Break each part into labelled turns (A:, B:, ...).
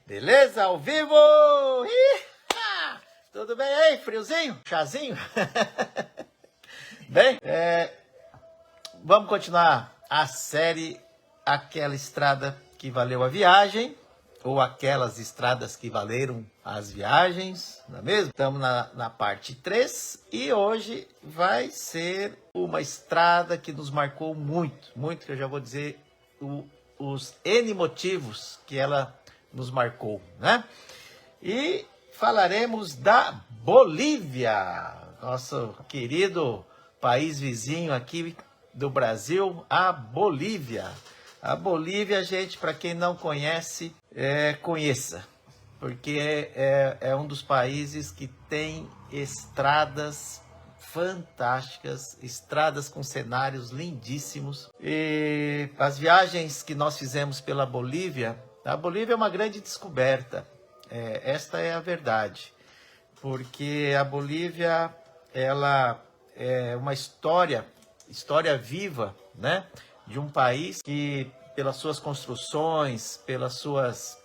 A: Beleza? Ao vivo! Tudo bem aí? Friozinho? Chazinho? Bem, vamos continuar a série Aquela Estrada que Valeu a Viagem, ou Aquelas Estradas que Valeram as Viagens, não é mesmo? Estamos na parte 3 e hoje vai ser uma estrada que nos marcou muito, que eu já vou dizer os N motivos que ela nos marcou, né? E falaremos da Bolívia, nosso querido país vizinho aqui do Brasil, a Bolívia. A Bolívia, gente, para quem não conhece, conheça, porque é um dos países que tem estradas fantásticas, estradas com cenários lindíssimos. E as viagens que nós fizemos pela Bolívia, a Bolívia é uma grande descoberta. Esta é a verdade, porque a Bolívia, ela é uma história viva, né? De um país que, pelas suas construções, pelas suas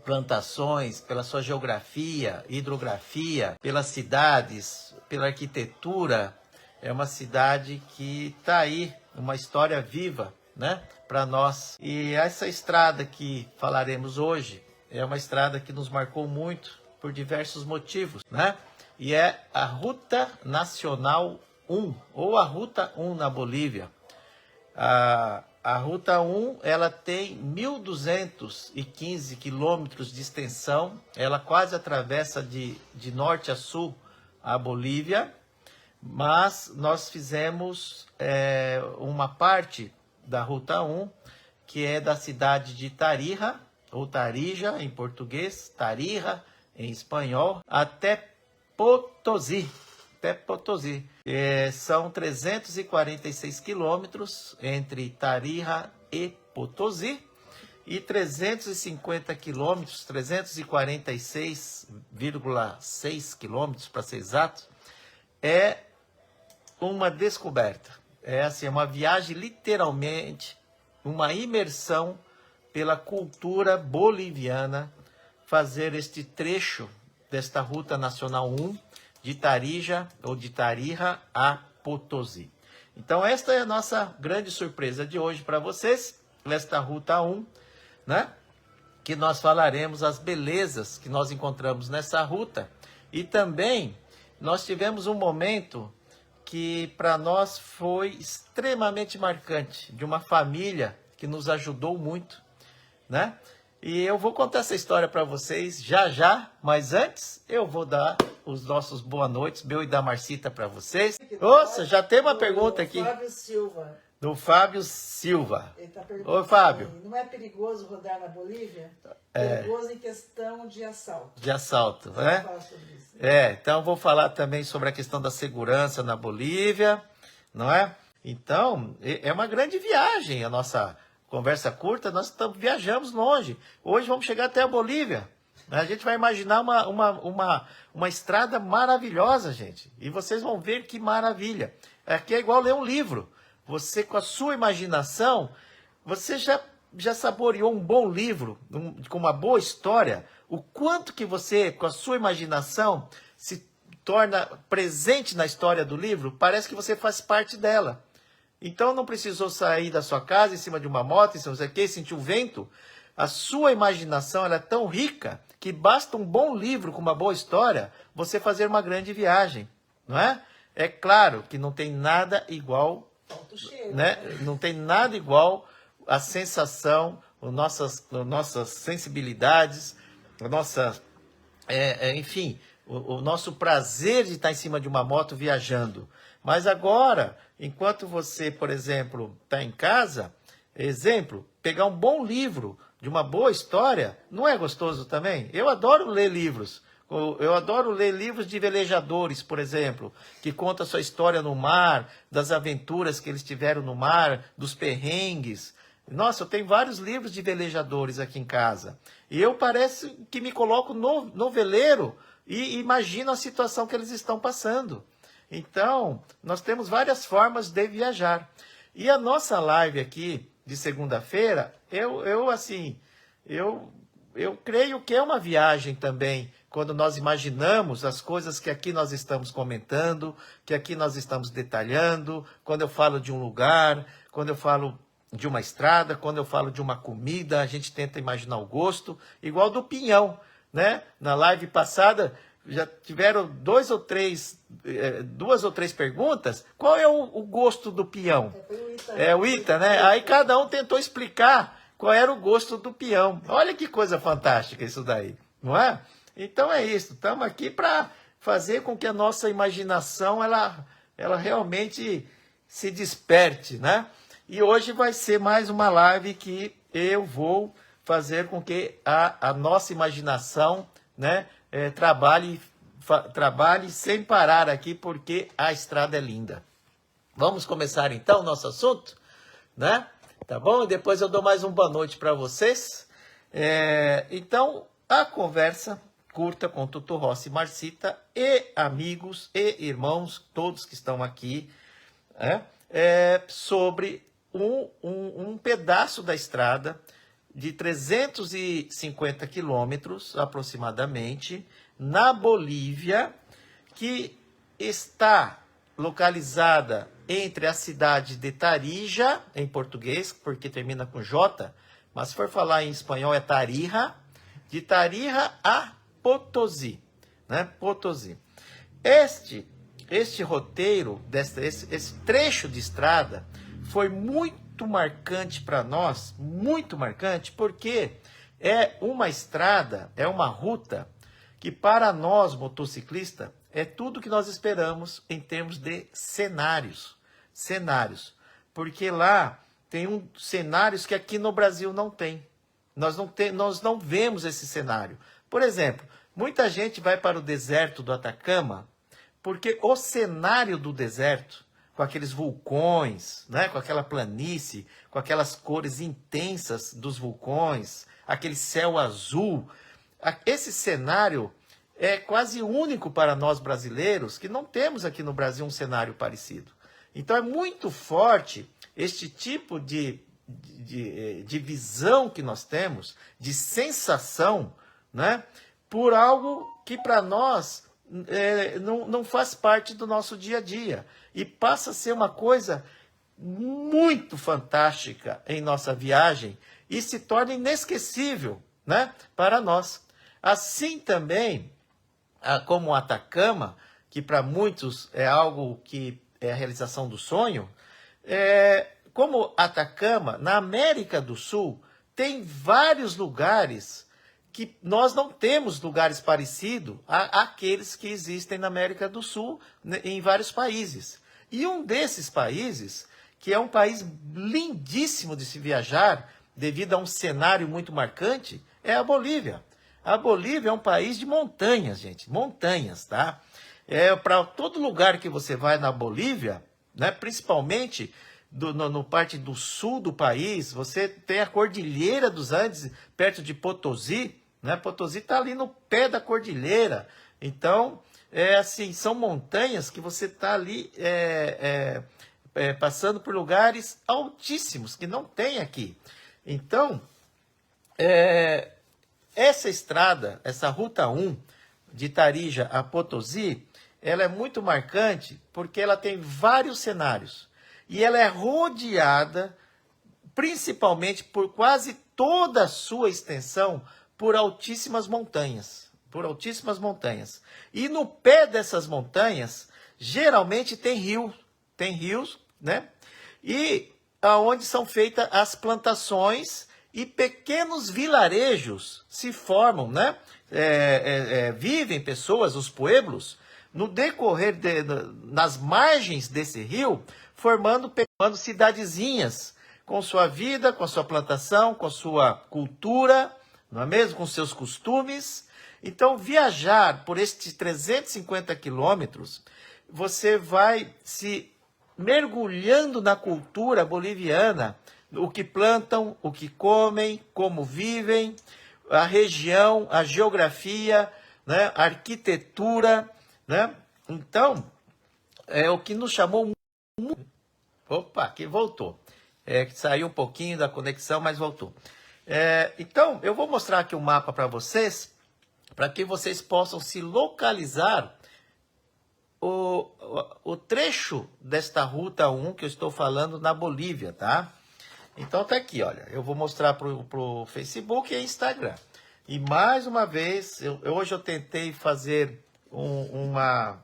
A: plantações, pela sua geografia, hidrografia, pelas cidades, pela arquitetura, é uma cidade que está aí, uma história viva, né, para nós. E essa estrada que falaremos hoje é uma estrada que nos marcou muito por diversos motivos, né? E é a Ruta Nacional 1, ou a Ruta 1 na Bolívia. A Ruta 1, ela tem 1.215 quilômetros de extensão, ela quase atravessa de norte a sul a Bolívia, mas nós fizemos uma parte da Ruta 1, que é da cidade de Tarija, ou Tarija em português, Tarija em espanhol, até Potosí. São 346 quilômetros entre Tarija e Potosí e 350 quilômetros, 346,6 quilômetros para ser exato, é uma descoberta. É assim, uma viagem literalmente, uma imersão pela cultura boliviana, fazer este trecho desta Ruta Nacional 1, de Tarija ou de Tarija a Potosí. Então esta é a nossa grande surpresa de hoje para vocês, esta Ruta 1, né? Que nós falaremos as belezas que nós encontramos nessa ruta. E também nós tivemos um momento que para nós foi extremamente marcante, de uma família que nos ajudou muito, né? E eu vou contar essa história para vocês já, mas antes eu vou dar os nossos boa noites, meu e da Marcita, para vocês. Nossa, já tem uma pergunta aqui.
B: Fábio Silva.
A: Do Fábio Silva.
B: Ele tá perguntando.
A: Oi, Fábio.
B: Não é perigoso rodar na Bolívia? Perigoso em questão de assalto.
A: De assalto, né?
B: Falar sobre isso.
A: Então vou falar também sobre a questão da segurança na Bolívia, não é? Então, é uma grande viagem a nossa conversa curta, nós viajamos longe. Hoje vamos chegar até a Bolívia. A gente vai imaginar uma estrada maravilhosa, gente. E vocês vão ver que maravilha. Aqui é igual ler um livro. Você, com a sua imaginação, você já saboreou um bom livro, com uma boa história. O quanto que você, com a sua imaginação, se torna presente na história do livro, parece que você faz parte dela. Então não precisou sair da sua casa em cima de uma moto, em cima de quê, sentir o vento. A sua imaginação ela é tão rica que basta um bom livro com uma boa história você fazer uma grande viagem, não é? É claro que não tem nada igual, né? Não tem nada igual a sensação, nossas sensibilidades, enfim, o nosso prazer de estar em cima de uma moto viajando. Mas agora, enquanto você, por exemplo, está em casa, pegar um bom livro de uma boa história, não é gostoso também? Eu adoro ler livros. Eu adoro ler livros de velejadores, por exemplo, que conta a sua história no mar, das aventuras que eles tiveram no mar, dos perrengues. Nossa, eu tenho vários livros de velejadores aqui em casa. E eu parece que me coloco no veleiro e imagino a situação que eles estão passando. Então, nós temos várias formas de viajar. E a nossa live aqui, de segunda-feira, eu eu creio que é uma viagem também, quando nós imaginamos as coisas que aqui nós estamos comentando, que aqui nós estamos detalhando, quando eu falo de um lugar, quando eu falo de uma estrada, quando eu falo de uma comida, a gente tenta imaginar o gosto, igual do pinhão, né? Na live passada, já tiveram duas ou três perguntas. Qual é o gosto do pinhão? É o Ita, né? Aí cada um tentou explicar qual era o gosto do peão. Olha que coisa fantástica isso daí, não é? Então é isso, estamos aqui para fazer com que a nossa imaginação ela realmente se desperte, né? E hoje vai ser mais uma live que eu vou fazer com que a nossa imaginação, né, trabalhe sem parar aqui, porque a estrada é linda. Vamos começar então o nosso assunto, né? Tá bom? Depois eu dou mais uma boa noite para vocês. Então, a conversa curta com Tutu Rossi, Marcita e amigos e irmãos, todos que estão aqui, sobre um pedaço da estrada de 350 quilômetros, aproximadamente, na Bolívia, que está localizada entre a cidade de Tarija, em português, porque termina com J, mas se for falar em espanhol é Tarija, de Tarija a Potosí, né? Potosí. Este roteiro, esse trecho de estrada, foi muito marcante para nós, muito marcante, porque é uma estrada, é uma ruta que para nós, motociclistas, é tudo que nós esperamos em termos de cenários. Porque lá tem cenários que aqui no Brasil não tem. Nós não vemos esse cenário. Por exemplo, muita gente vai para o deserto do Atacama, porque o cenário do deserto, com aqueles vulcões, né, com aquela planície, com aquelas cores intensas dos vulcões, aquele céu azul, esse cenário é quase único para nós brasileiros, que não temos aqui no Brasil um cenário parecido. Então é muito forte este tipo de visão que nós temos, de sensação, né, por algo que para nós não faz parte do nosso dia a dia. E passa a ser uma coisa muito fantástica em nossa viagem e se torna inesquecível, né, para nós. Assim também, como o Atacama, que para muitos é algo que é a realização do sonho, como Atacama, na América do Sul, tem vários lugares que nós não temos lugares parecidos àqueles que existem na América do Sul, né, em vários países. E um desses países, que é um país lindíssimo de se viajar, devido a um cenário muito marcante, é a Bolívia. A Bolívia é um país de montanhas, gente, montanhas, tá? Para todo lugar que você vai na Bolívia, né, principalmente no parte do sul do país, você tem a Cordilheira dos Andes, perto de Potosí, né? Potosí está ali no pé da cordilheira. Então, assim, são montanhas que você está ali passando por lugares altíssimos, que não tem aqui. Então, essa estrada, essa Ruta 1, de Tarija a Potosí, ela é muito marcante porque ela tem vários cenários. E ela é rodeada, principalmente por quase toda a sua extensão, por altíssimas montanhas. E no pé dessas montanhas, geralmente tem rios, né? E aonde são feitas as plantações e pequenos vilarejos se formam, né? Vivem pessoas, os pueblos, no decorrer nas margens desse rio, formando cidadezinhas, com sua vida, com sua plantação, com sua cultura, não é mesmo? Com seus costumes. Então, viajar por estes 350 quilômetros, você vai se mergulhando na cultura boliviana, o que plantam, o que comem, como vivem, a região, a geografia, né? A arquitetura, né? Então, o que nos chamou muito... Opa, aqui voltou. Saiu um pouquinho da conexão, mas voltou. Então, eu vou mostrar aqui um mapa para vocês, para que vocês possam se localizar o trecho desta Ruta 1 que eu estou falando na Bolívia, tá? Então tá aqui, olha, eu vou mostrar pro Facebook e Instagram. E mais uma vez, hoje eu tentei fazer uma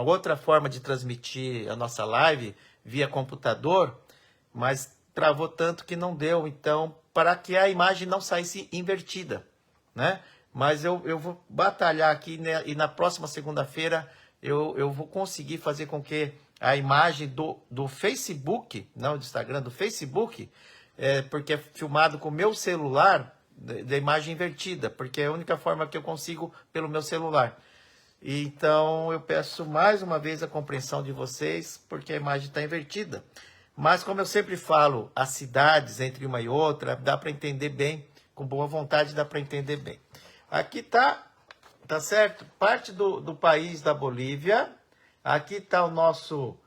A: outra forma de transmitir a nossa live via computador, mas travou tanto que não deu, então, para que a imagem não saísse invertida, né? Mas eu vou batalhar aqui, né? E na próxima segunda-feira eu vou conseguir fazer com que a imagem do Facebook, não do Instagram, do Facebook, porque é filmado com o meu celular, da imagem invertida, porque é a única forma que eu consigo pelo meu celular. Então eu peço mais uma vez a compreensão de vocês, porque a imagem está invertida. Mas como eu sempre falo, as cidades entre uma e outra, dá para entender bem, com boa vontade dá para entender bem. Aqui tá certo? Parte do país da Bolívia. Aqui está o nosso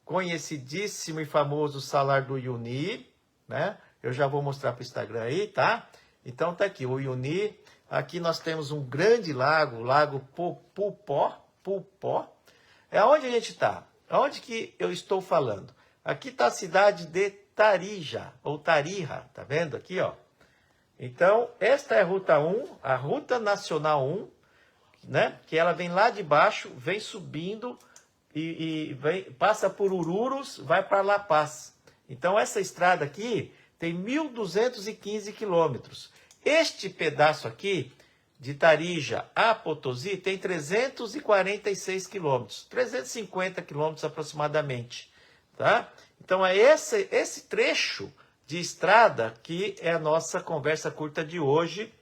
A: conhecidíssimo e famoso Salar do Uyuni, né? Eu já vou mostrar para o Instagram aí, tá? Então tá aqui o Uyuni. Aqui nós temos um grande lago, o Lago Pulpó. É onde a gente está? Aonde que eu estou falando? Aqui está a cidade de Tarija, ou Tarija, tá vendo aqui, ó? Então, esta é a Ruta 1, a Ruta Nacional 1, né? Que ela vem lá de baixo, vem subindo e passa por Ururus, vai para La Paz. Então, essa estrada aqui tem 1.215 quilômetros. Este pedaço aqui, de Tarija a Potosí, tem 346 quilômetros, 350 quilômetros aproximadamente, tá? Então, é esse trecho de estrada que é a nossa conversa curta de hoje,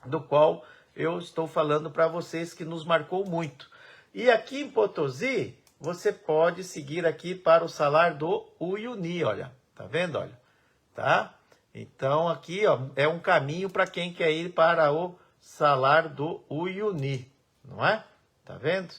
A: do qual eu estou falando para vocês, que nos marcou muito. E aqui em Potosí, você pode seguir aqui para o Salar do Uyuni, olha, tá vendo, olha, tá? Então aqui, ó, é um caminho para quem quer ir para o Salar do Uyuni, não é? Tá vendo?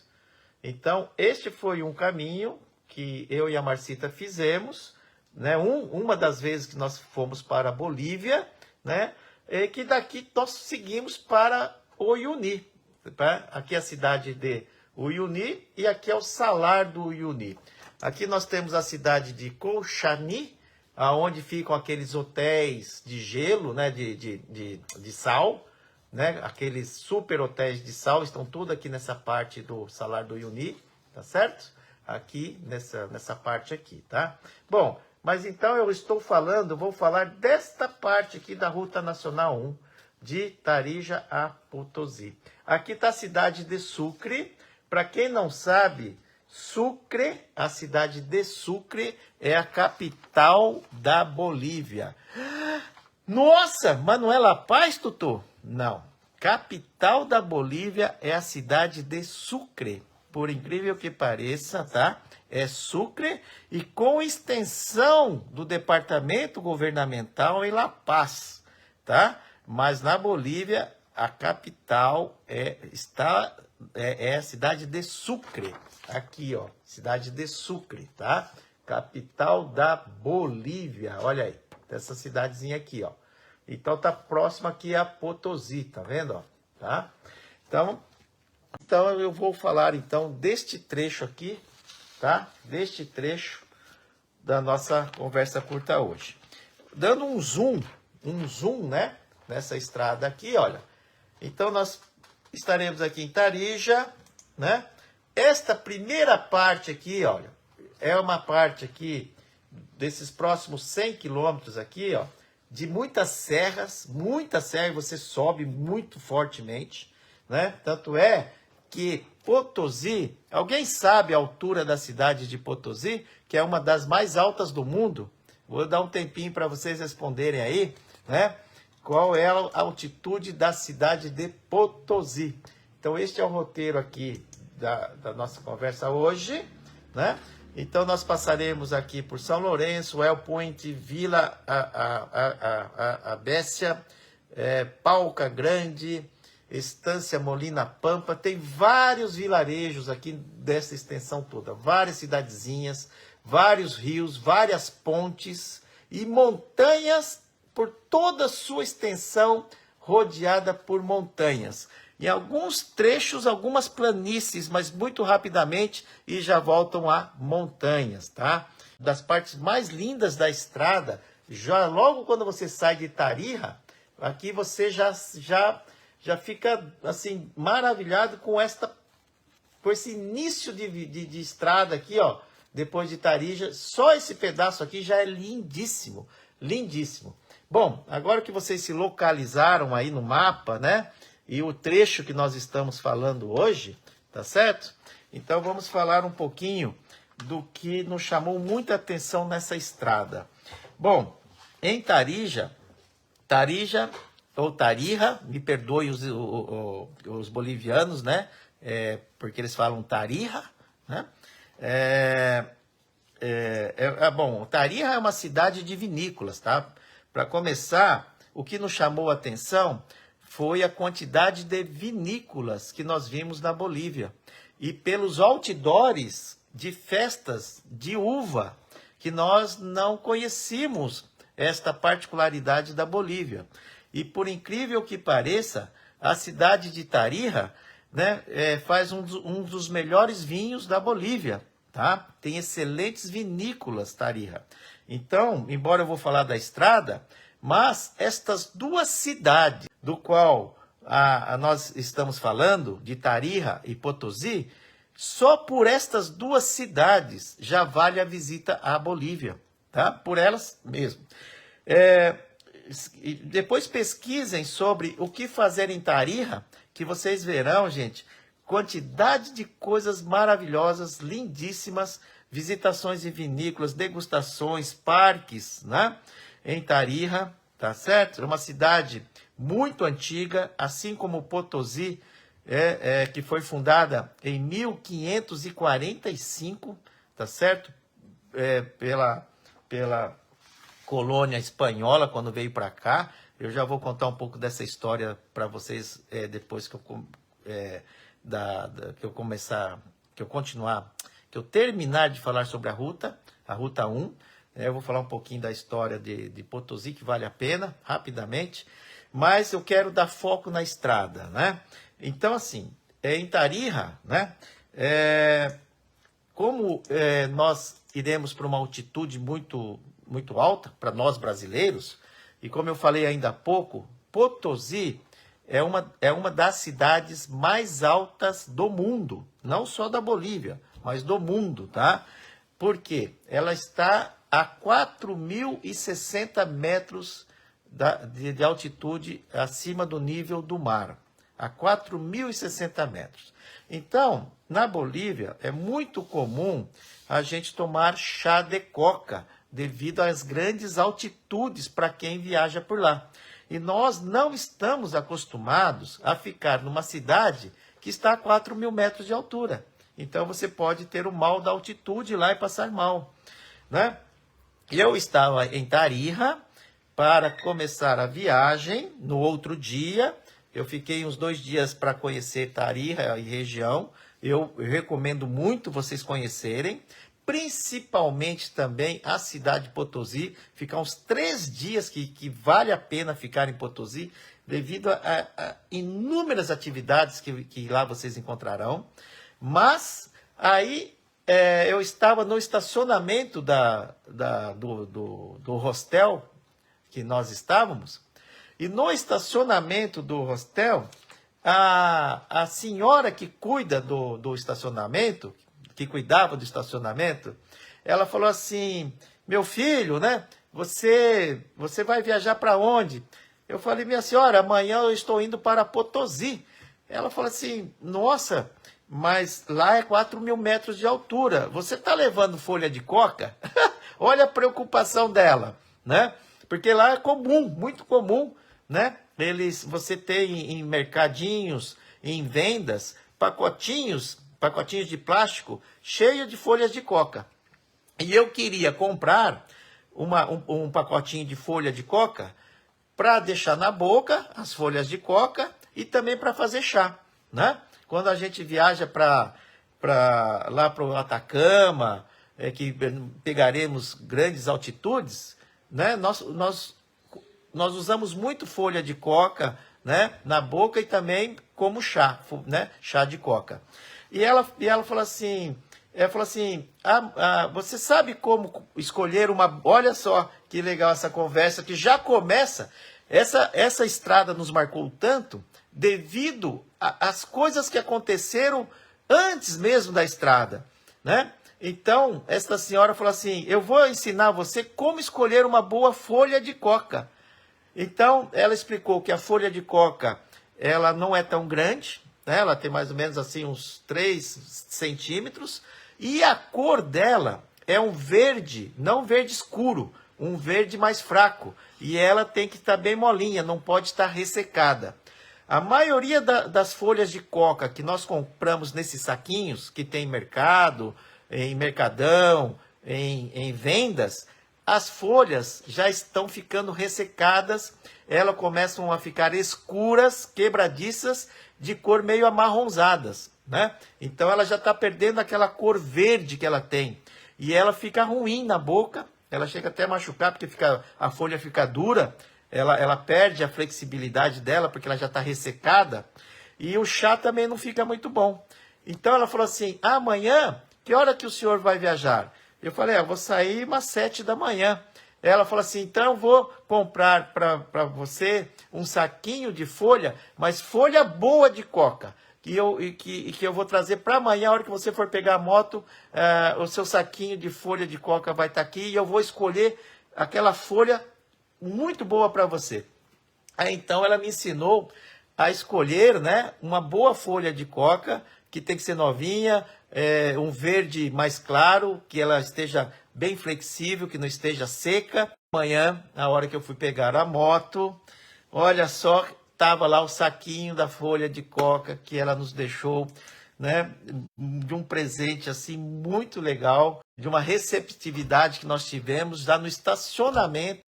A: Então, este foi um caminho que eu e a Marcita fizemos, né? Uma das vezes que nós fomos para a Bolívia, né? E que daqui nós seguimos para o Uyuni, tá? Aqui é a cidade de Uyuni e aqui é o Salar do Uyuni. Aqui nós temos a cidade de Colchani, aonde ficam aqueles hotéis de gelo, né? De sal, né? Aqueles super hotéis de sal estão tudo aqui nessa parte do Salar do Uyuni, tá certo? Aqui nessa parte aqui, tá? Bom, mas então eu estou falando, vou falar desta parte aqui da Ruta Nacional 1, de Tarija a Potosí. Aqui está a cidade de Sucre. Para quem não sabe, Sucre, a cidade de Sucre, é a capital da Bolívia. Nossa, Manuela Paz, Tutu? Não. Capital da Bolívia é a cidade de Sucre. Por incrível que pareça, tá? É Sucre e com extensão do departamento governamental em La Paz, tá? Mas na Bolívia, a capital é a cidade de Sucre. Aqui, ó, cidade de Sucre, tá? Capital da Bolívia, olha aí, dessa cidadezinha aqui, ó. Então tá próximo aqui a Potosí, tá vendo, ó? Tá? Então eu vou falar então deste trecho aqui, tá? Deste trecho da nossa conversa curta hoje. Dando um zoom, né? Nessa estrada aqui, olha. Então nós estaremos aqui em Tarija, né? Esta primeira parte aqui, olha, é uma parte aqui desses próximos 100 quilômetros aqui, ó, de muitas serras, você sobe muito fortemente, né? Tanto é que Potosí, alguém sabe a altura da cidade de Potosí, que é uma das mais altas do mundo? Vou dar um tempinho para vocês responderem aí, né? Qual é a altitude da cidade de Potosí? Então, este é o roteiro aqui da nossa conversa hoje, né? Então, nós passaremos aqui por São Lourenço, El Puente, Vila Abécia, Palca Grande, Estância Molina Pampa. Tem vários vilarejos aqui dessa extensão toda, várias cidadezinhas, vários rios, várias pontes. e montanhas por toda a sua extensão, rodeada por montanhas. Em alguns trechos, algumas planícies, mas muito rapidamente, e já voltam a montanhas, tá? Das partes mais lindas da estrada, já logo quando você sai de Tarija, aqui você já fica assim maravilhado com esse início de estrada aqui, ó, depois de Tarija. Só esse pedaço aqui já é lindíssimo, lindíssimo. Bom, agora que vocês se localizaram aí no mapa, né? E o trecho que nós estamos falando hoje, tá certo? Então vamos falar um pouquinho do que nos chamou muita atenção nessa estrada. Bom, em Tarija ou Tarija, me perdoe os bolivianos, né? Porque eles falam Tarija, né? Bom, Tarija é uma cidade de vinícolas, tá? Para começar, o que nos chamou a atenção foi a quantidade de vinícolas que nós vimos na Bolívia. E pelos outdoors de festas de uva, que nós não conhecíamos esta particularidade da Bolívia. E por incrível que pareça, a cidade de Tarija, né, faz um dos melhores vinhos da Bolívia. Tá? Tem excelentes vinícolas, Tarija. Então, embora eu vou falar da estrada, mas estas duas cidades, do qual nós estamos falando, de Tarija e Potosí, só por estas duas cidades já vale a visita à Bolívia, tá? Por elas mesmo. Depois pesquisem sobre o que fazer em Tarija, que vocês verão, gente, quantidade de coisas maravilhosas, lindíssimas, visitações em vinícolas, degustações, parques, né? Em Tarija, tá certo? É uma cidade muito antiga, assim como Potosí, que foi fundada em 1545, tá certo? Pela colônia espanhola, quando veio para cá. Eu já vou contar um pouco dessa história para vocês depois que eu terminar de falar sobre a Ruta 1. Eu vou falar um pouquinho da história de Potosí, que vale a pena, rapidamente. Mas eu quero dar foco na estrada, né? Então, assim, em Tarija, né? Como nós iremos para uma altitude muito, muito alta, para nós brasileiros, e como eu falei ainda há pouco, Potosí é uma das cidades mais altas do mundo, não só da Bolívia, mas do mundo, tá? Porque ela está a 4.060 metros de altitude acima do nível do mar, a 4.060 metros. Então, na Bolívia, é muito comum a gente tomar chá de coca, devido às grandes altitudes para quem viaja por lá. E nós não estamos acostumados a ficar numa cidade que está a 4.000 metros de altura. Então, você pode ter o mal da altitude lá e passar mal, né? Eu estava em Tarija para começar a viagem no outro dia. Eu fiquei uns 2 dias para conhecer Tarija e região. Eu recomendo muito vocês conhecerem, principalmente também a cidade de Potosí. Ficar uns 3 dias que vale a pena ficar em Potosí, devido a inúmeras atividades que lá vocês encontrarão. Mas aí eu estava no estacionamento do hostel que nós estávamos, e no estacionamento do hostel, a senhora que cuida do estacionamento, que cuidava do estacionamento, ela falou assim: meu filho, né? Você vai viajar para onde? Eu falei: minha senhora, amanhã eu estou indo para Potosí. Ela falou assim: nossa, mas lá é 4.000 metros de altura. Você está levando folha de coca? Olha a preocupação dela, né? Porque lá é comum, muito comum, né? Você tem em mercadinhos, em vendas, pacotinhos de plástico cheio de folhas de coca. E eu queria comprar um pacotinho de folha de coca para deixar na boca as folhas de coca e também para fazer chá, né? Quando a gente viaja lá para o Atacama, que pegaremos grandes altitudes, né? Nós usamos muito folha de coca, né, na boca e também como chá, né, chá de coca. E ela falou assim, você sabe como escolher uma... Olha só que legal essa conversa, que já começa, essa estrada nos marcou tanto devido às coisas que aconteceram antes mesmo da estrada, né? Então, esta senhora falou assim, eu vou ensinar você como escolher uma boa folha de coca. Então, ela explicou que a folha de coca, ela não é tão grande, né? Ela tem mais ou menos assim uns 3 centímetros, e a cor dela é um verde, não verde escuro, um verde mais fraco, e ela tem que estar bem molinha, não pode estar ressecada. A maioria das folhas de coca que nós compramos nesses saquinhos, que tem em mercado, em mercadão, em vendas, as folhas já estão ficando ressecadas, elas começam a ficar escuras, quebradiças, de cor meio amarronzadas, né? Então ela já está perdendo aquela cor verde que ela tem. E ela fica ruim na boca, ela chega até a machucar, porque a folha fica dura, ela perde a flexibilidade dela, porque ela já está ressecada, e o chá também não fica muito bom. Então ela falou assim, amanhã, que hora que o senhor vai viajar? Eu falei, eu vou sair umas 7 da manhã. Ela falou assim, então eu vou comprar para você um saquinho de folha, mas folha boa de coca, que eu vou trazer para amanhã, a hora que você for pegar a moto, o seu saquinho de folha de coca vai estar aqui, e eu vou escolher aquela folha muito boa para você. Aí então ela me ensinou a escolher, né, uma boa folha de coca, que tem que ser novinha, um verde mais claro, que ela esteja bem flexível, que não esteja seca. Amanhã, na hora que eu fui pegar a moto, olha só, estava lá o saquinho da folha de coca que ela nos deixou, né, de um presente assim muito legal, de uma receptividade que nós tivemos já no estacionamento.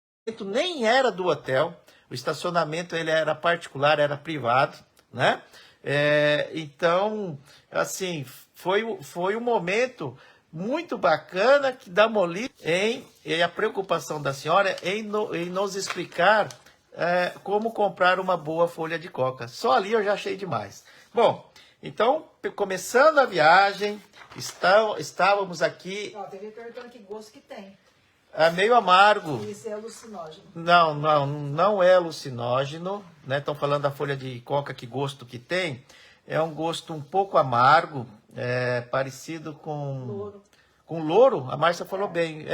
A: Nem era do hotel, o estacionamento ele era particular, era privado, né? Então, assim, foi um momento muito bacana que da Molly e a preocupação da senhora em nos explicar como comprar uma boa folha de coca. Só ali eu já achei demais. Bom, então, começando a viagem, estávamos aqui...
B: Ó, tem gente perguntando que gosto que tem.
A: É meio amargo.
B: Isso é alucinógeno.
A: Não é alucinógeno, né? Estão falando da folha de coca, que gosto que tem. É um gosto um pouco amargo, parecido com...
B: Louro.
A: Com louro, a Márcia falou bem.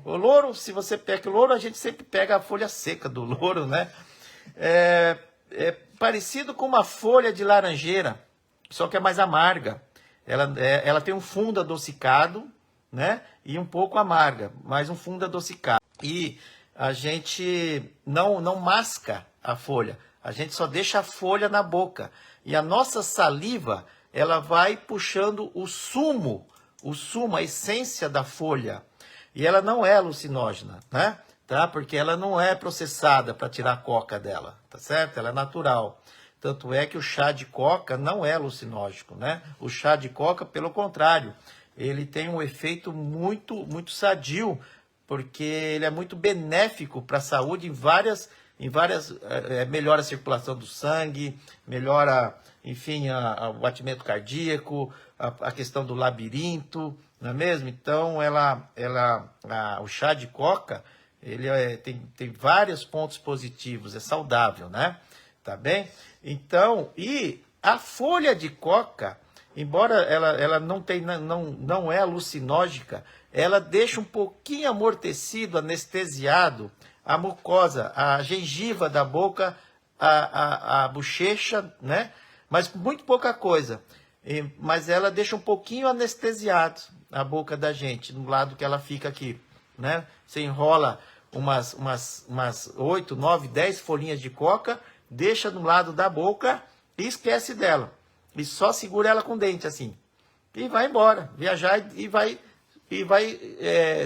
A: O louro, se você pega o louro, a gente sempre pega a folha seca do louro, né? É parecido com uma folha de laranjeira, só que é mais amarga. Ela tem um fundo adocicado, né? E um pouco amarga, mas um fundo adocicado. E a gente não masca a folha, a gente só deixa a folha na boca. E a nossa saliva, ela vai puxando o sumo, a essência da folha. E ela não é alucinógena, né? Tá? Porque ela não é processada para tirar a coca dela, tá certo? Ela é natural. Tanto é que o chá de coca não é alucinógeno, né? O chá de coca, pelo contrário, ele tem um efeito muito, muito sadio, porque ele é muito benéfico para a saúde melhora a circulação do sangue, melhora, enfim, o batimento cardíaco, a questão do labirinto, não é mesmo? Então, o chá de coca, ele tem vários pontos positivos, é saudável, né? Tá bem? Então, e a folha de coca, embora ela não é alucinógica, ela deixa um pouquinho amortecido, anestesiado, a mucosa, a gengiva da boca, a bochecha, né? Mas muito pouca coisa. Mas ela deixa um pouquinho anestesiado a boca da gente, no lado que ela fica aqui, né? Você enrola umas 8, 9, 10 folhinhas de coca, deixa no lado da boca e esquece dela. E só segura ela com o dente, assim. E vai embora, viajar e vai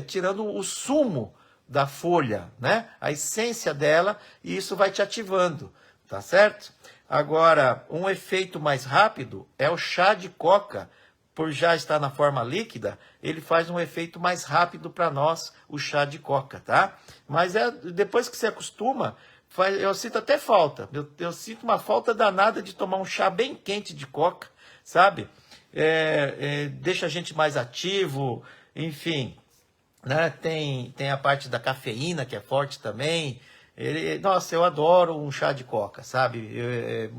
A: tirando o sumo da folha, né? A essência dela, e isso vai te ativando, tá certo? Agora, um efeito mais rápido é o chá de coca, por já estar na forma líquida, ele faz um efeito mais rápido para nós, o chá de coca, tá? Mas depois que você acostuma, eu sinto até falta. Eu sinto uma falta danada de tomar um chá bem quente de coca, sabe? Deixa a gente mais ativo, enfim, né? Tem a parte da cafeína, que é forte também. Nossa, eu adoro um chá de coca, sabe?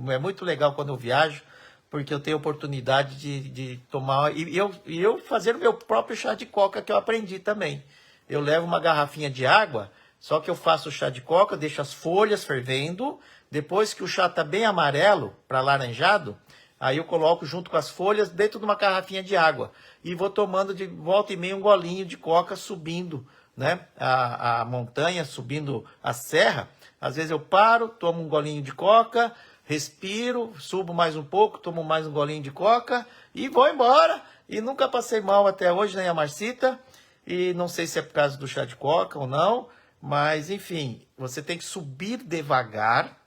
A: É muito legal quando eu viajo, porque eu tenho oportunidade de tomar, e eu fazer o meu próprio chá de coca, que eu aprendi também. Eu levo uma garrafinha de água, só que eu faço o chá de coca, deixo as folhas fervendo, depois que o chá está bem amarelo, para laranjado, aí eu coloco junto com as folhas dentro de uma garrafinha de água, e vou tomando de volta e meia um golinho de coca, subindo, né, a montanha, subindo a serra. Às vezes eu paro, tomo um golinho de coca, respiro, subo mais um pouco, tomo mais um golinho de coca e vou embora. E nunca passei mal até hoje, nem a Marcita. E não sei se é por causa do chá de coca ou não. Mas, enfim, você tem que subir devagar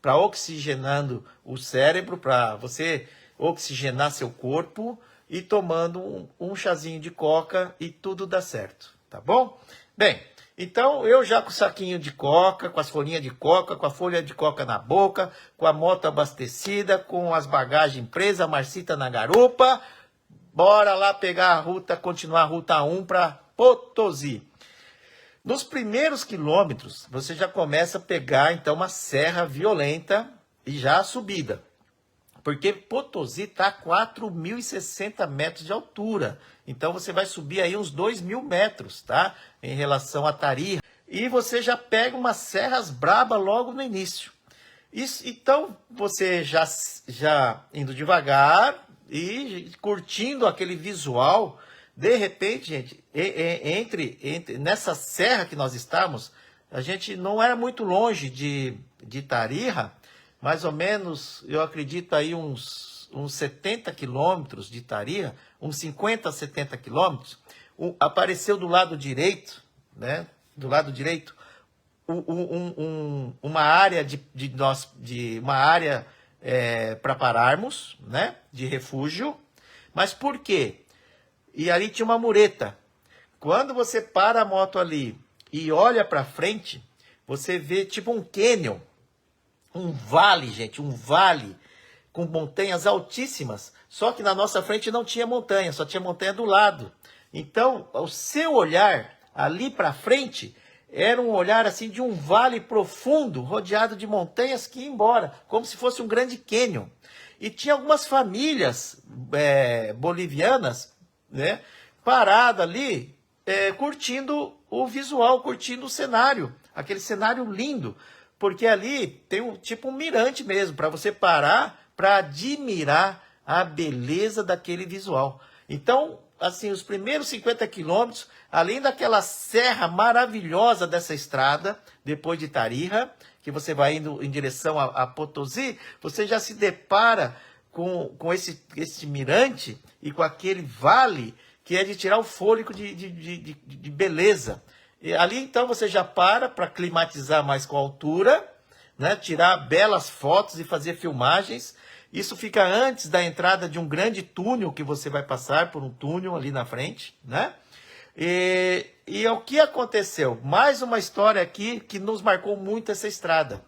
A: para oxigenando o cérebro, para você oxigenar seu corpo e tomando um chazinho de coca e tudo dá certo, tá bom? Bem, então, eu já com o saquinho de coca, com as folhinhas de coca, com a folha de coca na boca, com a moto abastecida, com as bagagens presas, a Marcita na garupa, bora lá pegar a ruta, continuar a ruta 1 para Potosí. Nos primeiros quilômetros, você já começa a pegar, então, uma serra violenta e já a subida. Porque Potosí está a 4.060 metros de altura. Então, você vai subir aí uns 2.000 metros, tá? Em relação a Tarija. E você já pega umas serras braba logo no início. Então, você já indo devagar e curtindo aquele visual. De repente, gente, nessa serra que nós estamos, a gente não era muito longe de Tarija. Mais ou menos, eu acredito aí uns 70 quilômetros de Tarija, uns 50, 70 quilômetros, apareceu do lado direito, né? Do lado direito, uma área uma área para pararmos, né? De refúgio. Mas por quê? E ali tinha uma mureta. Quando você para a moto ali e olha para frente, você vê tipo um cânion. Um vale, gente, um vale com montanhas altíssimas, só que na nossa frente não tinha montanha, só tinha montanha do lado. Então, o seu olhar ali para frente era um olhar assim de um vale profundo, rodeado de montanhas que iam embora, como se fosse um grande cânion. E tinha algumas famílias bolivianas, né, paradas ali, curtindo o visual, curtindo o cenário, aquele cenário lindo. Porque ali tem tipo um mirante mesmo, para você parar, para admirar a beleza daquele visual. Então, assim, os primeiros 50 quilômetros, além daquela serra maravilhosa dessa estrada, depois de Tarija, que você vai indo em direção a Potosí, você já se depara com esse mirante e com aquele vale que é de tirar o fôlego de beleza. E ali então você já para climatizar mais com a altura, né? Tirar belas fotos e fazer filmagens. Isso fica antes da entrada de um grande túnel que você vai passar por um túnel ali na frente, né? E o que aconteceu? Mais uma história aqui que nos marcou muito essa estrada.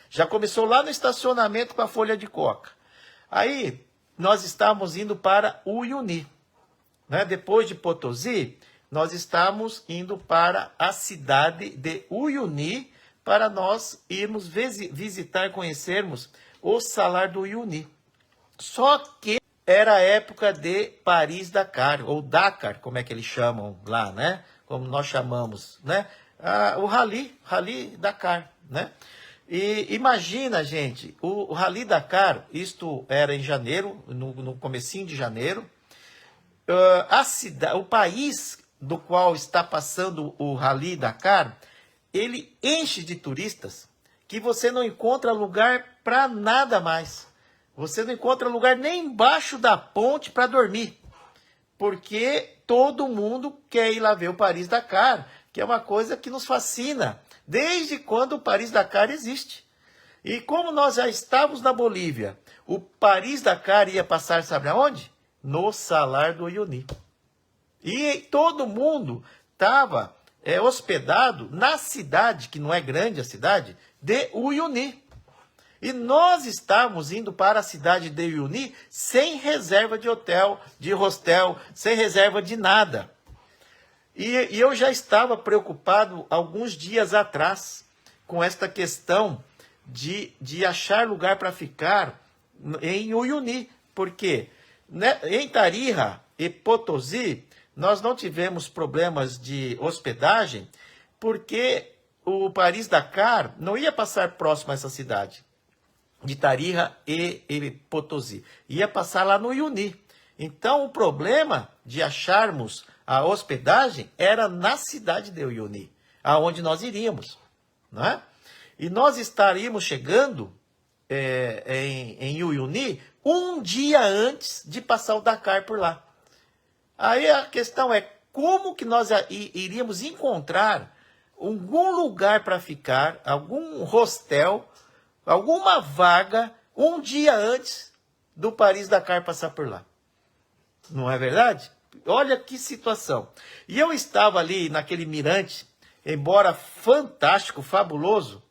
A: Já começou lá no estacionamento com a folha de coca. Aí nós estávamos indo para Uyuni, né? Depois de Potosí, nós estamos indo para a cidade de Uyuni para nós irmos visitar, conhecermos o Salar do Uyuni. Só que era a época de Paris-Dakar, ou Dakar, como é que eles chamam lá, né? Como nós chamamos, né? O Rally Dakar, né? E imagina, gente, o Rally Dakar, isto era em janeiro, no comecinho de janeiro, o país do qual está passando o Rally Dakar, ele enche de turistas que você não encontra lugar para nada mais. Você não encontra lugar nem embaixo da ponte para dormir. Porque todo mundo quer ir lá ver o Paris-Dakar, que é uma coisa que nos fascina, desde quando o Paris-Dakar existe. E como nós já estávamos na Bolívia, o Paris-Dakar ia passar, sabe aonde? no Salar do Uyuni. E todo mundo estava hospedado na cidade, que não é grande a cidade, de Uyuni. E nós estávamos indo para a cidade de Uyuni sem reserva de hotel, de hostel, sem reserva de nada. E eu já estava preocupado alguns dias atrás com esta questão de achar lugar para ficar em Uyuni. Porque né, em Tarija e Potosí, nós não tivemos problemas de hospedagem, porque o Paris-Dakar não ia passar próximo a essa cidade, de Tarija e Potosí. Ia passar lá no Uyuni. Então, o problema de acharmos a hospedagem era na cidade de Uyuni, aonde nós iríamos. Não é? E nós estaríamos chegando em Uyuni um dia antes de passar o Dakar por lá. Aí a questão é como que nós iríamos encontrar algum lugar para ficar, algum hostel, alguma vaga, um dia antes do Paris-Dakar passar por lá. Não é verdade? Olha que situação. E eu estava ali naquele mirante, embora fantástico, fabuloso,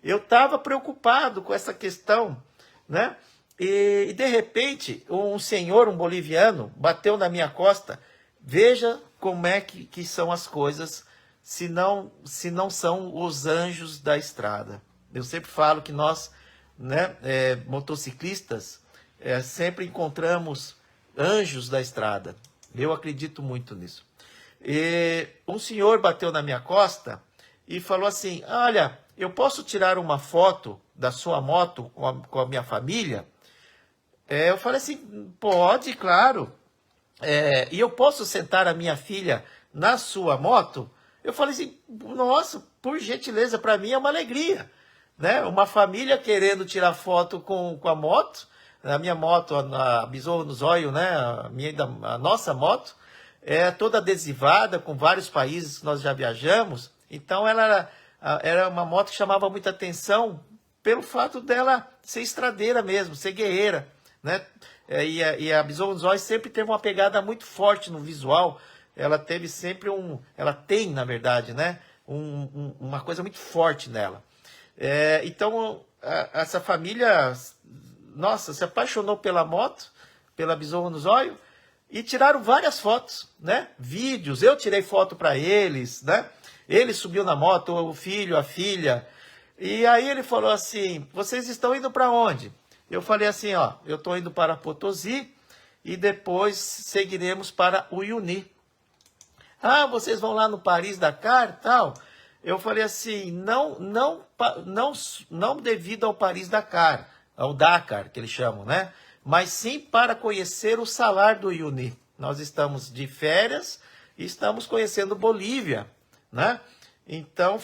A: eu estava preocupado com essa questão, né? E de repente, um senhor, um boliviano, bateu na minha costa. Veja como é que são as coisas, se não são os anjos da estrada. Eu sempre falo que nós, né, motociclistas, sempre encontramos anjos da estrada. Eu acredito muito nisso. E um senhor bateu na minha costa e falou assim: olha, eu posso tirar uma foto da sua moto com a minha família? Eu falei assim: pode, claro. E eu posso sentar a minha filha na sua moto? Eu falei assim: nossa, por gentileza, para mim é uma alegria, né? Uma família querendo tirar foto com a moto. A minha moto, a Besouro no Zóio, né? A nossa moto é toda adesivada, com vários países que nós já viajamos. Então ela era uma moto que chamava muita atenção pelo fato dela ser estradeira mesmo, ser guerreira, né? E a Besouro no Zóio sempre teve uma pegada muito forte no visual. Ela teve sempre ela tem, na verdade, né? Uma coisa muito forte nela. Então, essa família, nossa, se apaixonou pela moto, pela Besouro no Zóio, e tiraram várias fotos, né? Vídeos, eu tirei foto para eles, né? Ele subiu na moto, o filho, a filha. E aí ele falou assim: vocês estão indo para onde? Eu falei assim: ó, eu estou indo para Potosí e depois seguiremos para Uyuni. Ah, vocês vão lá no Paris-Dakar e tal? Eu falei assim: não devido ao Paris-Dakar, ao Dakar, que eles chamam, né? Mas sim para conhecer o Salar do Uyuni. Nós estamos de férias e estamos conhecendo Bolívia, né? Então,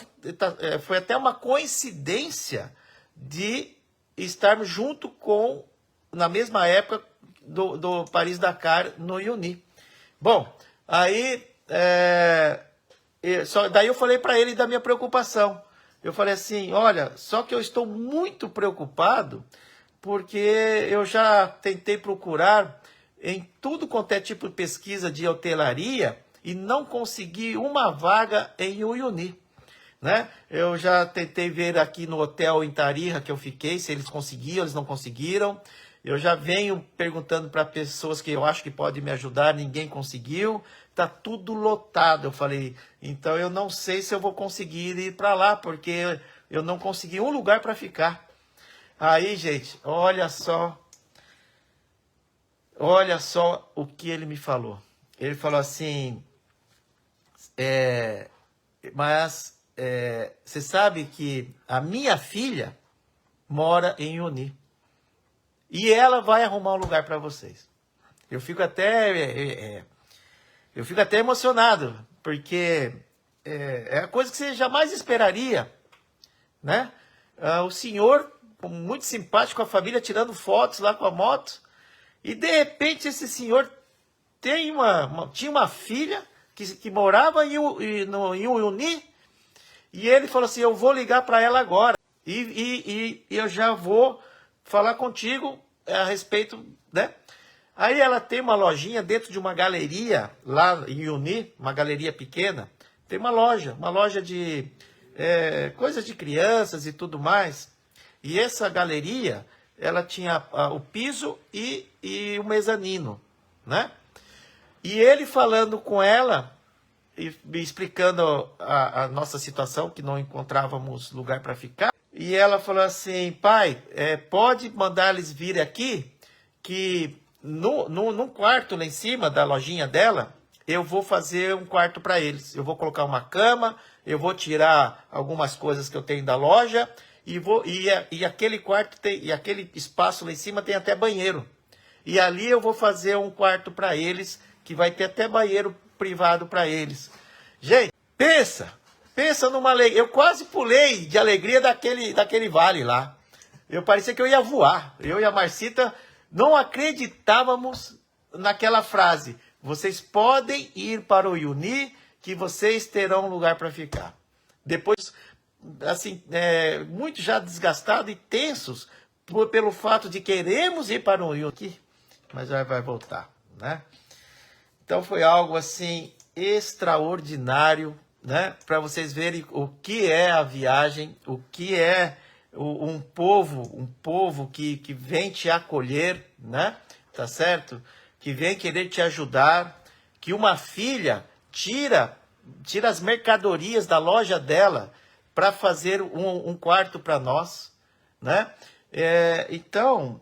A: foi até uma coincidência de estarmos junto na mesma época do Paris-Dakar no Uyuni. Bom, aí, daí eu falei para ele da minha preocupação. Eu falei assim: olha, só que eu estou muito preocupado porque eu já tentei procurar em tudo quanto é tipo de pesquisa de hotelaria e não consegui uma vaga em Uyuni, né? Eu já tentei ver aqui no hotel em Tarija que eu fiquei, se eles conseguiam, eles não conseguiram. Eu já venho perguntando para pessoas que eu acho que podem me ajudar, ninguém conseguiu. Tá tudo lotado. Eu falei: então eu não sei se eu vou conseguir ir para lá, porque eu não consegui um lugar para ficar. Aí, gente, olha só o que ele me falou. Ele falou assim: mas você sabe que a minha filha mora em Uyuni e ela vai arrumar um lugar para vocês. Eu fico até emocionado, porque é a coisa que você jamais esperaria, né? O senhor, muito simpático com a família, tirando fotos lá com a moto, e de repente esse senhor tinha uma filha que morava em Uyuni, e ele falou assim: eu vou ligar para ela agora, e eu já vou falar contigo a respeito, né? Aí ela tem uma lojinha dentro de uma galeria, lá em Uni, uma galeria pequena. Tem uma loja de coisas de crianças e tudo mais. E essa galeria, ela tinha o piso e o mezanino, né? E ele falando com ela, e me explicando a nossa situação, que não encontrávamos lugar para ficar. E ela falou assim, pai, pode mandar eles vir aqui, que num quarto lá em cima da lojinha dela, eu vou fazer um quarto para eles. Eu vou colocar uma cama, eu vou tirar algumas coisas que eu tenho da loja, e aquele quarto e aquele espaço lá em cima tem até banheiro. E ali eu vou fazer um quarto para eles, que vai ter até banheiro privado para eles. Gente, pensa numa alegria. Eu quase pulei de alegria daquele vale lá. Eu parecia que eu ia voar. Eu e a Marcita não acreditávamos naquela frase. Vocês podem ir para o Uni, que vocês terão um lugar para ficar. Depois, assim, muito já desgastados e tensos pelo fato de queremos ir para o Uni, mas já vai voltar, né? Então foi algo assim extraordinário, né? Para vocês verem o que é a viagem, o que é um povo que vem te acolher, né? Tá certo? Que vem querer te ajudar, que uma filha tira as mercadorias da loja dela para fazer um quarto para nós, né? Então,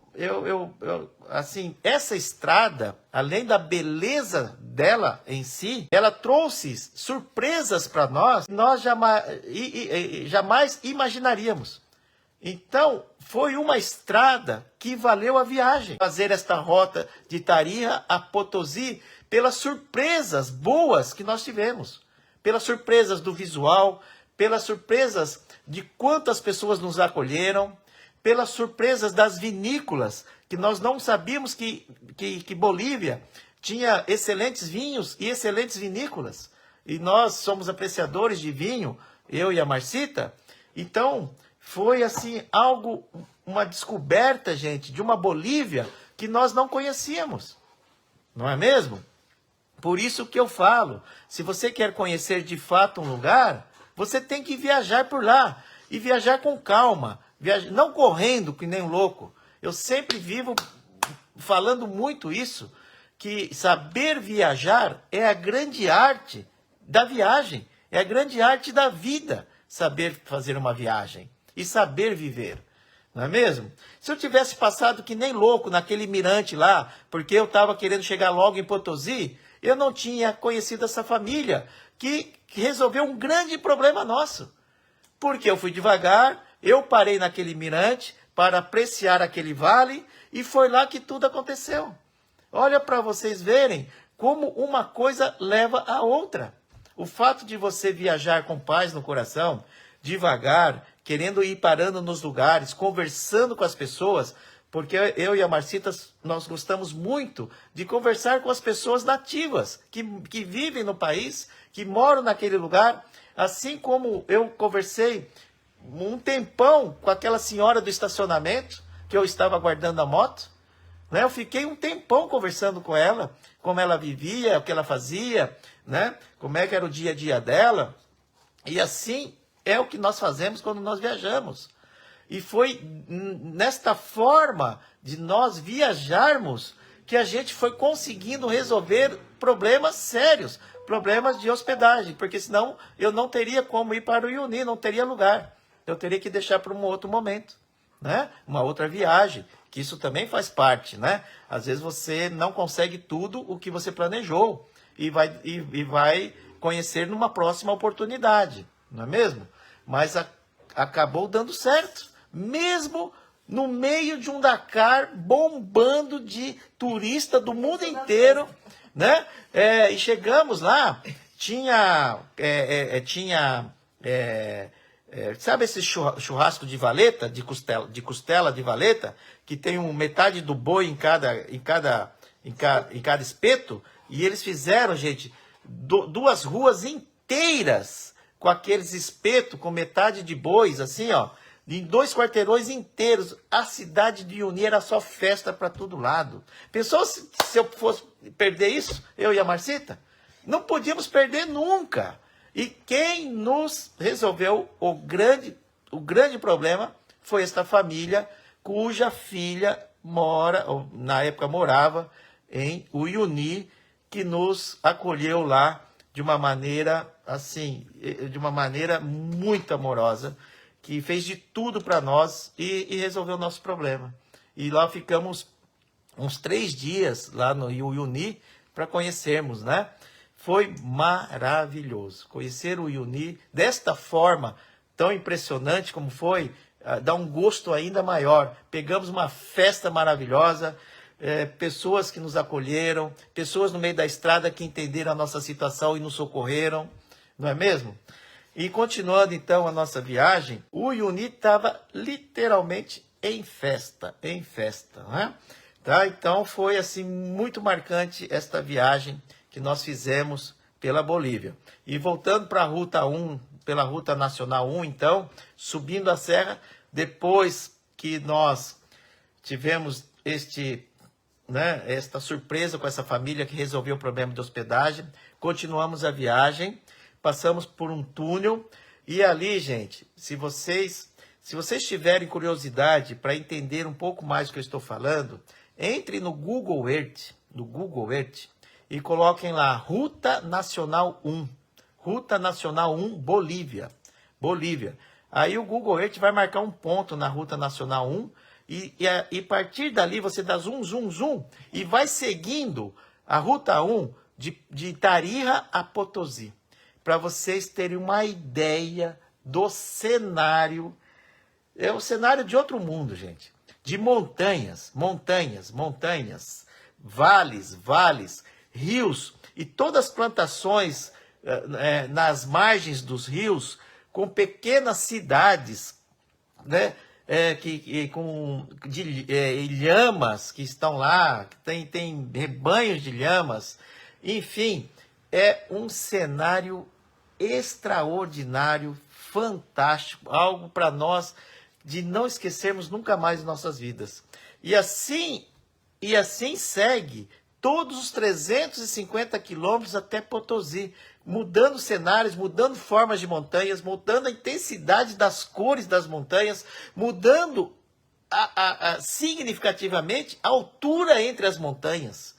A: assim, essa estrada, além da beleza dela em si, ela trouxe surpresas para nós jamais imaginaríamos. Então, foi uma estrada que valeu a viagem. Fazer esta rota de Tarija a Potosí pelas surpresas boas que nós tivemos. Pelas surpresas do visual, pelas surpresas de quantas pessoas nos acolheram, pelas surpresas das vinícolas, que nós não sabíamos que Bolívia tinha excelentes vinhos e excelentes vinícolas. E nós somos apreciadores de vinho, eu e a Marcita. Então, foi assim uma descoberta, gente, de uma Bolívia que nós não conhecíamos. Não é mesmo? Por isso que eu falo, se você quer conhecer de fato um lugar, você tem que viajar por lá. E viajar com calma, não correndo que nem um louco. Eu sempre vivo falando muito isso, que saber viajar é a grande arte da viagem, é a grande arte da vida, saber fazer uma viagem e saber viver, não é mesmo? Se eu tivesse passado que nem louco naquele mirante lá, porque eu estava querendo chegar logo em Potosí, eu não tinha conhecido essa família que resolveu um grande problema nosso. Porque eu fui devagar, eu parei naquele mirante para apreciar aquele vale e foi lá que tudo aconteceu. Olha para vocês verem como uma coisa leva a outra. O fato de você viajar com paz no coração, devagar, querendo ir parando nos lugares, conversando com as pessoas, porque eu e a Marcita, nós gostamos muito de conversar com as pessoas nativas, que vivem no país, que moram naquele lugar, assim como eu conversei um tempão com aquela senhora do estacionamento, que eu estava aguardando a moto, né? Eu fiquei um tempão conversando com ela, como ela vivia, o que ela fazia, né? Como é que era o dia a dia dela, e assim é o que nós fazemos quando nós viajamos. E foi nesta forma de nós viajarmos que a gente foi conseguindo resolver problemas sérios, problemas de hospedagem, porque senão eu não teria como ir para o Uni, não teria lugar. Eu teria que deixar para um outro momento, né? Uma outra viagem, que isso também faz parte, né? Às vezes você não consegue tudo o que você planejou e vai conhecer numa próxima oportunidade, não é mesmo? Mas acabou dando certo, mesmo no meio de um Dakar bombando de turista do mundo inteiro, né? E chegamos lá, sabe esse churrasco de valeta, de costela de valeta, que tem metade do boi em cada espeto? E eles fizeram, gente, 2 ruas inteiras com aqueles espetos, com metade de bois, assim, ó, em 2 quarteirões inteiros. A cidade de Uyuni era só festa para todo lado. Pensou se eu fosse perder isso, eu e a Marcita? Não podíamos perder nunca. E quem nos resolveu o grande problema foi esta família, cuja filha mora, ou na época morava, em Uyuni, que nos acolheu lá de uma maneira, assim, de uma maneira muito amorosa, que fez de tudo para nós e resolveu o nosso problema. E lá ficamos uns 3 dias lá no Uyuni para conhecermos, né? Foi maravilhoso. Conhecer o Uyuni desta forma tão impressionante como foi, dá um gosto ainda maior. Pegamos uma festa maravilhosa, pessoas que nos acolheram, pessoas no meio da estrada que entenderam a nossa situação e nos socorreram, não é mesmo? E continuando então a nossa viagem, o Uyuni estava literalmente em festa, né? Tá? Então foi assim muito marcante esta viagem que nós fizemos pela Bolívia. E voltando para a Ruta 1, pela Ruta Nacional 1, então, subindo a serra, depois que nós tivemos esta surpresa com essa família que resolveu o problema de hospedagem, continuamos a viagem, passamos por um túnel, e ali, gente, se vocês tiverem curiosidade para entender um pouco mais do que eu estou falando, entre no Google Earth, e coloquem lá Ruta Nacional 1, Ruta Nacional 1 Bolívia. Aí o Google Earth vai marcar um ponto na Ruta Nacional 1 e a partir dali você dá zoom, zoom, zoom e vai seguindo a Ruta 1 de Tarija a Potosí, para vocês terem uma ideia do cenário. É um cenário de outro mundo, gente. De montanhas, vales, rios e todas as plantações nas margens dos rios, com pequenas cidades, né, com lhamas que estão lá, tem rebanhos de lhamas, enfim, é um cenário extraordinário, fantástico, algo para nós de não esquecermos nunca mais em nossas vidas. E assim segue todos os 350 quilômetros até Potosí, mudando cenários, mudando formas de montanhas, mudando a intensidade das cores das montanhas, mudando significativamente a altura entre as montanhas.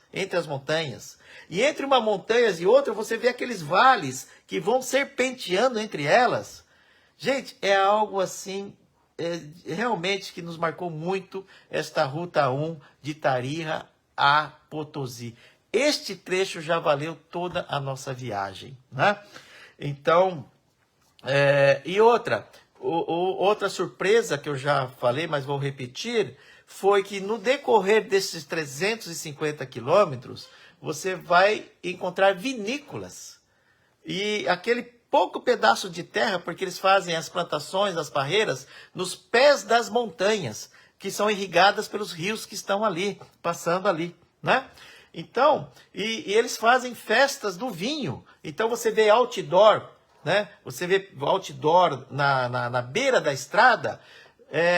A: E entre uma montanha e outra, você vê aqueles vales que vão serpenteando entre elas. Gente, é algo assim, realmente que nos marcou muito esta Ruta 1 de Tarija a Potosí. Este trecho já valeu toda a nossa viagem, né? Então, e outra surpresa que eu já falei, mas vou repetir, foi que no decorrer desses 350 quilômetros, você vai encontrar vinícolas. E aquele pouco pedaço de terra, porque eles fazem as plantações, as parreiras, nos pés das montanhas, que são irrigadas pelos rios que estão ali, passando ali, né? Então, e eles fazem festas do vinho. Então você vê outdoor, né? Você vê outdoor na beira da estrada,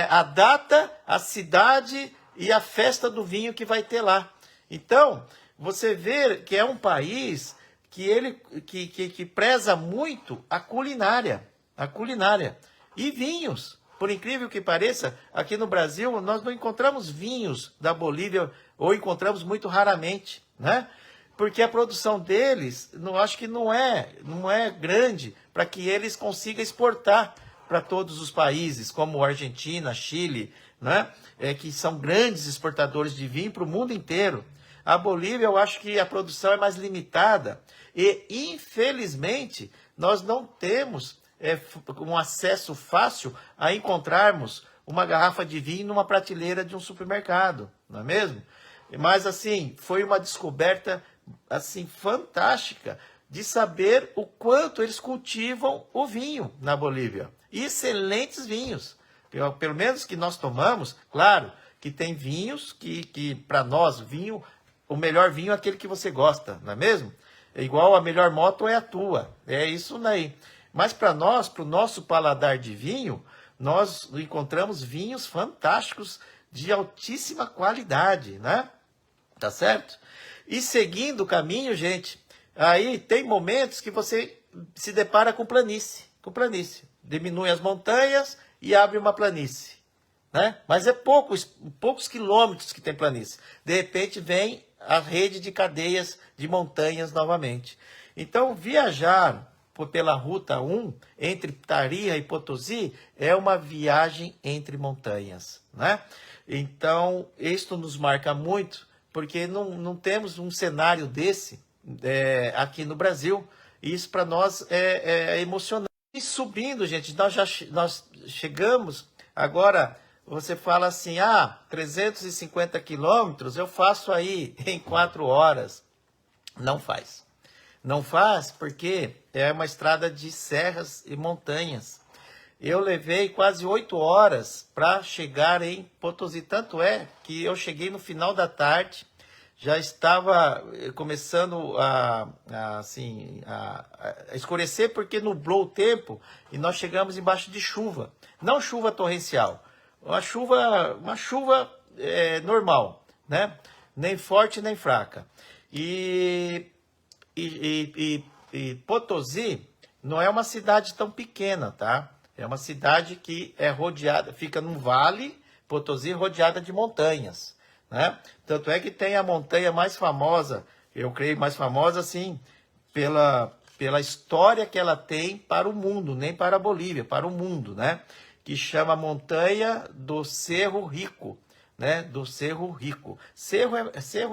A: a data, a cidade e a festa do vinho que vai ter lá. Então, você vê que é um país que preza muito a culinária e vinhos. Por incrível que pareça, aqui no Brasil nós não encontramos vinhos da Bolívia, ou encontramos muito raramente, né? Porque a produção deles, acho que não é grande para que eles consigam exportar para todos os países, como Argentina, Chile, né? Que são grandes exportadores de vinho para o mundo inteiro. A Bolívia, eu acho que a produção é mais limitada e, infelizmente, nós não temos um acesso fácil a encontrarmos uma garrafa de vinho numa prateleira de um supermercado, não é mesmo? Mas, assim, foi uma descoberta, assim, fantástica de saber o quanto eles cultivam o vinho na Bolívia. Excelentes vinhos, pelo menos que nós tomamos. Claro que tem vinhos que para nós, o melhor vinho é aquele que você gosta, não é mesmo? É igual a melhor moto é a tua, é isso daí. Mas para nós, para o nosso paladar de vinho, nós encontramos vinhos fantásticos de altíssima qualidade, né? Tá certo? E seguindo o caminho, gente, aí tem momentos que você se depara com planície, diminui as montanhas e abre uma planície, né? Mas é poucos quilômetros que tem planície. De repente vem a rede de cadeias de montanhas novamente. Então, viajar pela Ruta 1, entre Tarija e Potosí, é uma viagem entre montanhas, né? Então, isto nos marca muito, porque não temos um cenário desse aqui no Brasil. E isso para nós é emocionante. E subindo, gente, nós chegamos, agora você fala assim, 350 quilômetros eu faço aí em 4 horas. Não faz. Não faz porque é uma estrada de serras e montanhas. Eu levei quase 8 horas para chegar em Potosí. Tanto é que eu cheguei no final da tarde, já estava começando a escurecer porque nublou o tempo e nós chegamos embaixo de chuva. Não chuva torrencial, uma chuva normal, né? Nem forte nem fraca. E Potosí não é uma cidade tão pequena, tá? É uma cidade que é rodeada, fica num vale, Potosí rodeada de montanhas, né? Tanto é que tem a montanha mais famosa, eu creio mais famosa, assim, pela história que ela tem para o mundo, nem para a Bolívia, para o mundo, né? Que chama Montanha do Cerro Rico, né? Do Cerro Rico. Cerro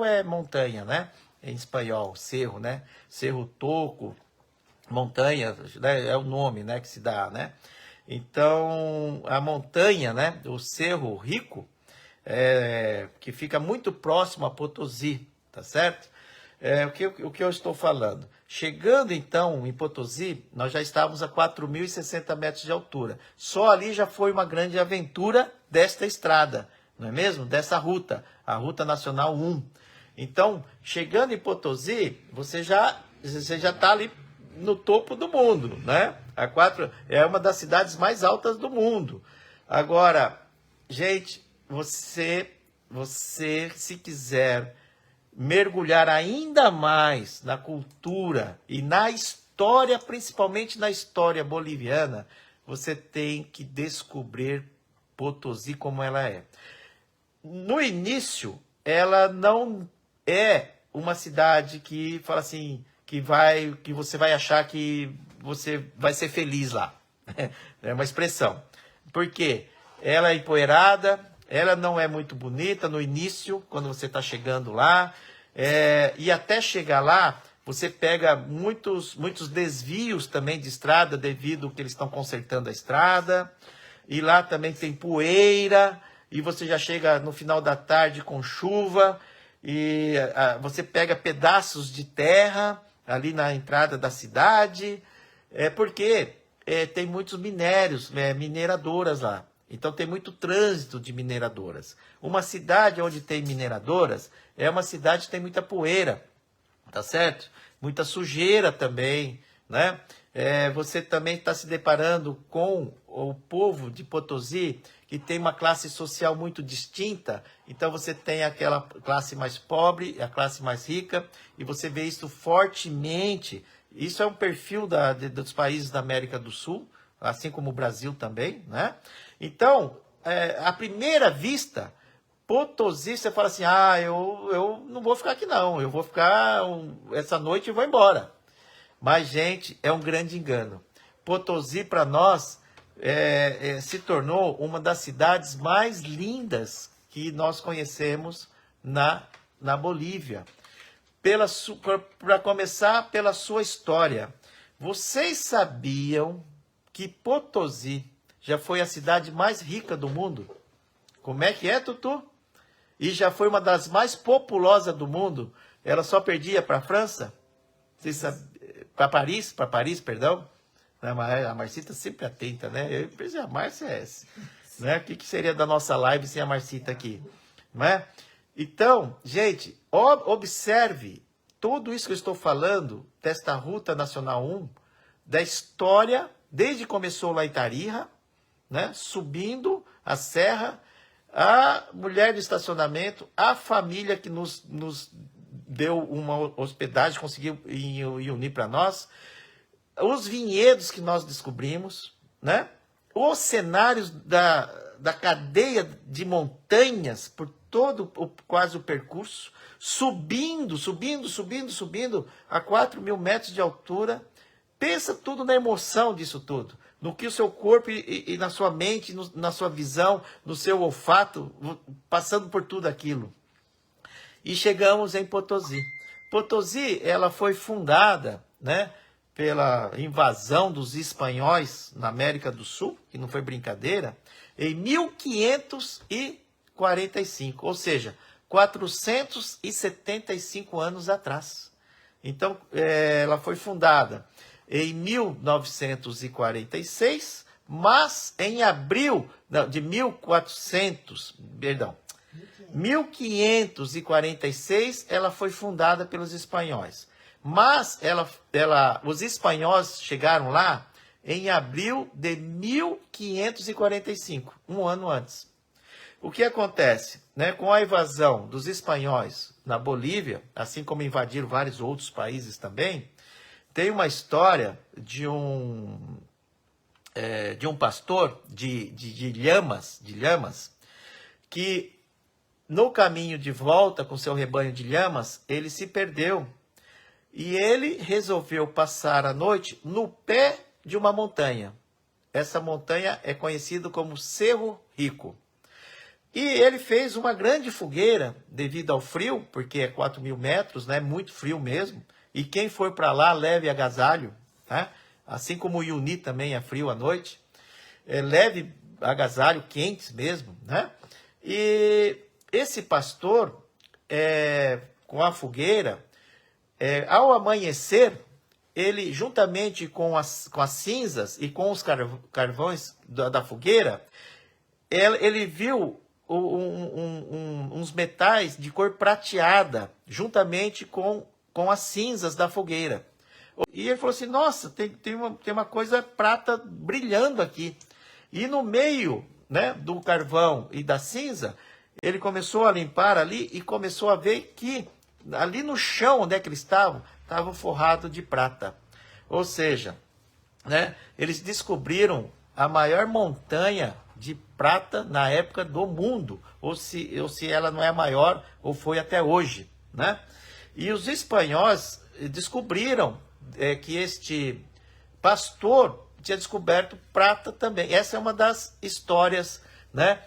A: é montanha, né? Em espanhol, cerro, né? Cerro Toco, montanha, né? É o nome, né? Que se dá, né? Então, a montanha, né? O Cerro Rico, que fica muito próximo a Potosí, tá certo? O que eu estou falando? Chegando então em Potosí, nós já estávamos a 4.060 metros de altura. Só ali já foi uma grande aventura desta estrada, não é mesmo? Dessa ruta, a Ruta Nacional 1. Então, chegando em Potosí, você já está ali no topo do mundo, né? É uma das cidades mais altas do mundo. Agora, gente, você se quiser mergulhar ainda mais na cultura e na história, principalmente na história boliviana, você tem que descobrir Potosí como ela é. No início, ela não é uma cidade que fala assim, que você vai achar que você vai ser feliz lá. É uma expressão. Por quê? Ela é empoeirada, ela não é muito bonita no início, quando você está chegando lá. E até chegar lá, você pega muitos desvios também de estrada, devido que eles estão consertando a estrada. E lá também tem poeira, e você já chega no final da tarde com chuva, e você pega pedaços de terra ali na entrada da cidade, porque tem muitos minérios, mineradoras lá. Então tem muito trânsito de mineradoras. Uma cidade onde tem mineradoras é uma cidade que tem muita poeira, tá certo? Muita sujeira também, né? Você também está se deparando com o povo de Potosí, que tem uma classe social muito distinta. Então você tem aquela classe mais pobre, a classe mais rica, e você vê isso fortemente. Isso é um perfil dos países da América do Sul, assim como o Brasil também, né? Então, à primeira vista, Potosí, você fala assim, eu não vou ficar aqui não, eu vou ficar essa noite e vou embora. Mas, gente, é um grande engano. Potosí, para nós, se tornou uma das cidades mais lindas que nós conhecemos na Bolívia. Para começar, pela sua história. Vocês sabiam que Potosí já foi a cidade mais rica do mundo? Como é que é, Tutu? E já foi uma das mais populosas do mundo. Ela só perdia para a França? Para Paris, perdão. A Marcita sempre atenta, né? Eu pensei, a Márcia é essa. Né? O que seria da nossa live sem a Marcita aqui? Não é? Então, gente, observe tudo isso que eu estou falando desta Ruta Nacional 1, da história, desde que começou lá em Tarija, né? Subindo a serra, a mulher de estacionamento, a família que nos deu uma hospedagem, conseguiu unir para nós, os vinhedos que nós descobrimos, né? Os cenários da cadeia de montanhas por todo quase o percurso, subindo a 4.000 metros de altura. Pensa tudo na emoção disso tudo, no que o seu corpo e na sua mente, na sua visão, no seu olfato, passando por tudo aquilo. E chegamos em Potosí. Potosí, ela foi fundada, né, pela invasão dos espanhóis na América do Sul, que não foi brincadeira, em 1545, ou seja, 475 anos atrás. Então, ela foi fundada em 1946, mas em abril de 1546, ela foi fundada pelos espanhóis. Mas os espanhóis chegaram lá em abril de 1545, um ano antes. O que acontece, né, com a invasão dos espanhóis na Bolívia, assim como invadiram vários outros países também, tem uma história de um pastor de lhamas, que no caminho de volta com seu rebanho de lhamas, ele se perdeu. E ele resolveu passar a noite no pé de uma montanha. Essa montanha é conhecida como Cerro Rico. E ele fez uma grande fogueira devido ao frio, porque é 4.000 metros, né? Muito frio mesmo. E quem for para lá, leve agasalho, né? Assim como o Uyuni também é frio à noite. Leve agasalho quentes mesmo, né? E esse pastor, com a fogueira, ao amanhecer, ele, juntamente com as cinzas e com os carvões da fogueira, ele viu uns metais de cor prateada, juntamente com as cinzas da fogueira. E ele falou assim, nossa, tem uma coisa prata brilhando aqui. E no meio, né, do carvão e da cinza, ele começou a limpar ali e começou a ver que ali no chão onde é que eles estavam, estava forrado de prata. Ou seja, né, eles descobriram a maior montanha de prata na época do mundo, ou se ela não é a maior, ou foi até hoje, né? E os espanhóis descobriram que este pastor tinha descoberto prata também. Essa é uma das histórias, né,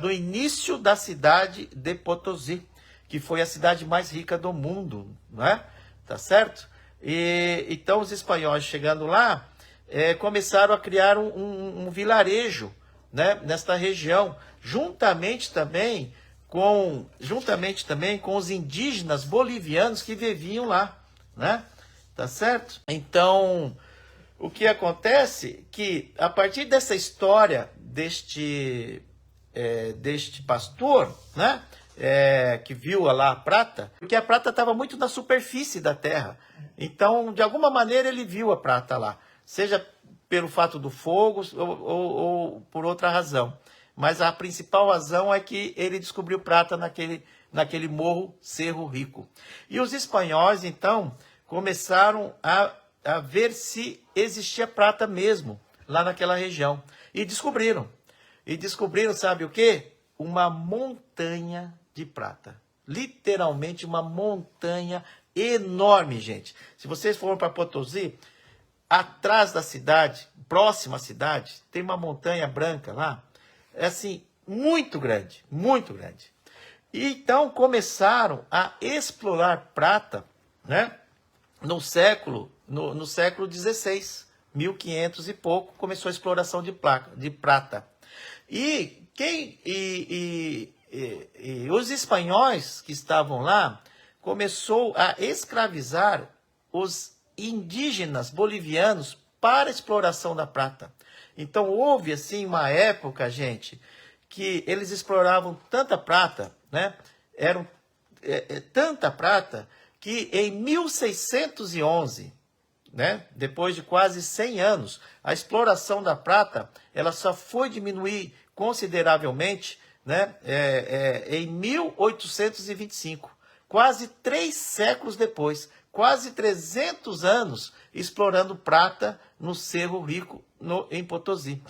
A: do início da cidade de Potosí, que foi a cidade mais rica do mundo, né? Tá certo? E então os espanhóis chegando lá, começaram a criar um vilarejo, né, nesta região, juntamente também com os indígenas bolivianos que viviam lá, né? Tá certo? Então, o que acontece que a partir dessa história deste pastor, né, que viu lá a prata, porque a prata estava muito na superfície da terra. Então, de alguma maneira, ele viu a prata lá, seja pelo fato do fogo ou por outra razão. Mas a principal razão é que ele descobriu prata naquele morro Cerro Rico. E os espanhóis, então, começaram a ver se existia prata mesmo lá naquela região. E descobriram. Sabe o quê? Uma montanha de prata. Literalmente uma montanha enorme, gente. Se vocês forem para Potosí, atrás da cidade, próxima à cidade, tem uma montanha branca lá. É assim, muito grande, muito grande. E então começaram a explorar prata, né? No século XVI, 1500 e pouco, começou a exploração de prata. E os espanhóis que estavam lá começou a escravizar os indígenas bolivianos para a exploração da prata. Então houve assim uma época, gente, que eles exploravam tanta prata, né? Tanta prata que em 1611 né? Depois de quase 100 anos, a exploração da prata, ela só foi diminuir consideravelmente, né? Em 1825, quase 3 séculos depois, quase 300 anos explorando prata no Cerro Rico, em Potosí.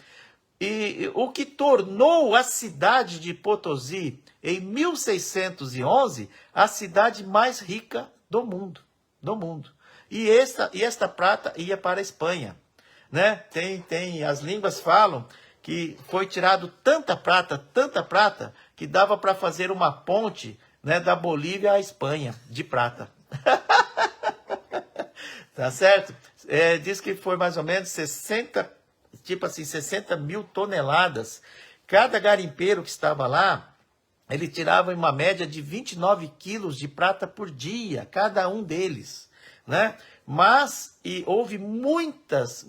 A: E o que tornou a cidade de Potosí, em 1611, a cidade mais rica do mundo. Do mundo. E esta prata ia para a Espanha, né? As línguas falam que foi tirado tanta prata, que dava para fazer uma ponte, né, da Bolívia à Espanha, de prata. Tá certo? Diz que foi mais ou menos 60 mil toneladas. Cada garimpeiro que estava lá, ele tirava uma média de 29 quilos de prata por dia, cada um deles, né? Mas houve muitas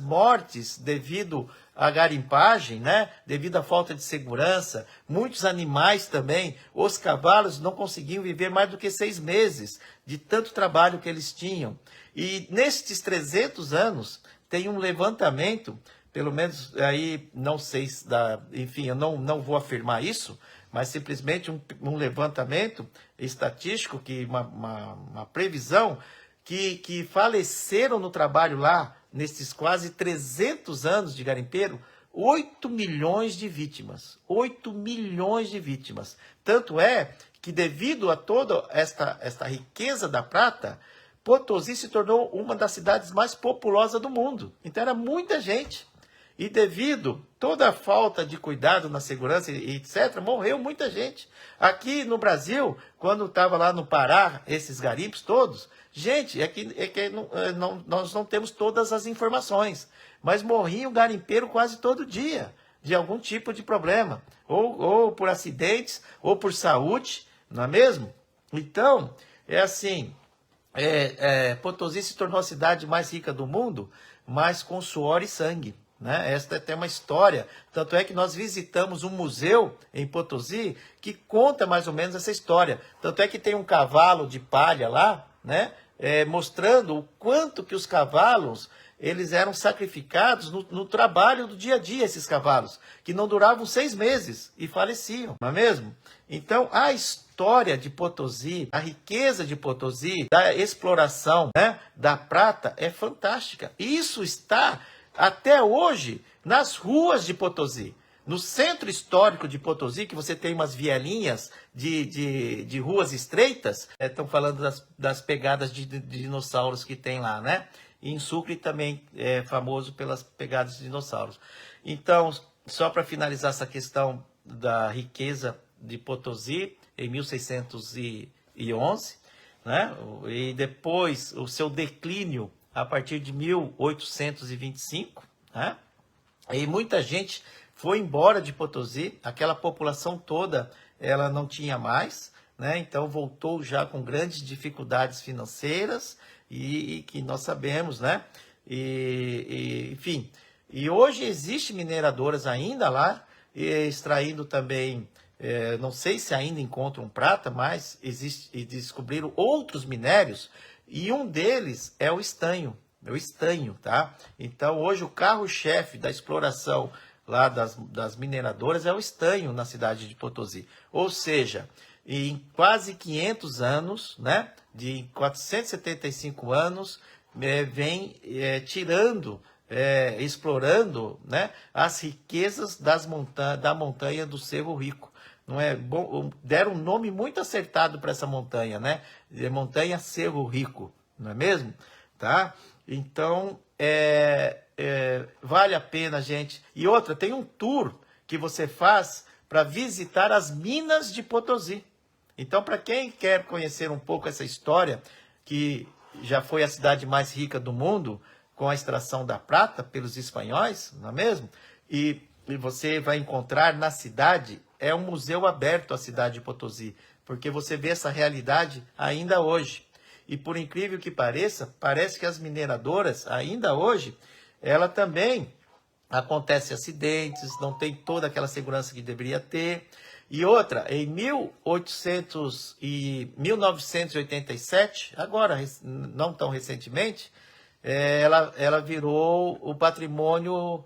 A: mortes devido à garimpagem, né? Devido à falta de segurança, muitos animais também. Os cavalos não conseguiam viver mais do que 6 meses de tanto trabalho que eles tinham. E nestes 300 anos tem um levantamento, pelo menos aí, não sei, enfim, eu não vou afirmar isso, mas simplesmente um levantamento estatístico, uma previsão, que faleceram no trabalho lá, nesses quase 300 anos de garimpeiro, 8 milhões de vítimas. 8 milhões de vítimas. Tanto é que, devido a toda esta riqueza da prata, Potosí se tornou uma das cidades mais populosas do mundo. Então era muita gente. E devido a toda a falta de cuidado na segurança e etc., morreu muita gente. Aqui no Brasil, quando estava lá no Pará, esses garimpos todos, gente, nós não temos todas as informações, mas morria um garimpeiro quase todo dia, de algum tipo de problema, ou por acidentes, ou por saúde, não é mesmo? Então, é assim, Potosí se tornou a cidade mais rica do mundo, mas com suor e sangue. Né? Esta tem uma história, tanto é que nós visitamos um museu em Potosí que conta mais ou menos essa história. Tanto é que tem um cavalo de palha lá, né? Mostrando o quanto que os cavalos eles eram sacrificados no trabalho do dia a dia, esses cavalos, que não duravam 6 meses e faleciam, não é mesmo? Então, a história de Potosí, a riqueza de Potosí, da exploração, né, da prata, é fantástica. Isso está até hoje nas ruas de Potosí. No centro histórico de Potosí, que você tem umas vielinhas de ruas estreitas, estão falando das pegadas de dinossauros que tem lá, né? E em Sucre também é famoso pelas pegadas de dinossauros. Então, só para finalizar essa questão da riqueza de Potosí, em 1611, né? E depois o seu declínio a partir de 1825, né? E muita gente foi embora de Potosí, aquela população toda, ela não tinha mais, né? Então voltou já com grandes dificuldades financeiras, e que nós sabemos, né? Enfim, e hoje existe mineradoras ainda lá, extraindo também, não sei se ainda encontram prata, mas existe, e descobriram outros minérios, e um deles é o estanho, tá? Então hoje o carro-chefe da exploração lá das mineradoras é o estanho na cidade de Potosí. Ou seja, em quase 500 anos, né, de 475 anos, vem tirando, explorando, né, as riquezas da montanha do Cerro Rico. Não é bom, deram um nome muito acertado para essa montanha, né? Montanha Cerro Rico, não é mesmo? Tá? Então, vale a pena, gente. E outra, tem um tour que você faz para visitar as minas de Potosí. Então, para quem quer conhecer um pouco essa história, que já foi a cidade mais rica do mundo, com a extração da prata pelos espanhóis, não é mesmo? E você vai encontrar na cidade, é um museu aberto à cidade de Potosí, porque você vê essa realidade ainda hoje. E por incrível que pareça, parece que as mineradoras, ainda hoje, ela também acontece acidentes, não tem toda aquela segurança que deveria ter. E outra, em 1987, agora, não tão recentemente, ela virou o patrimônio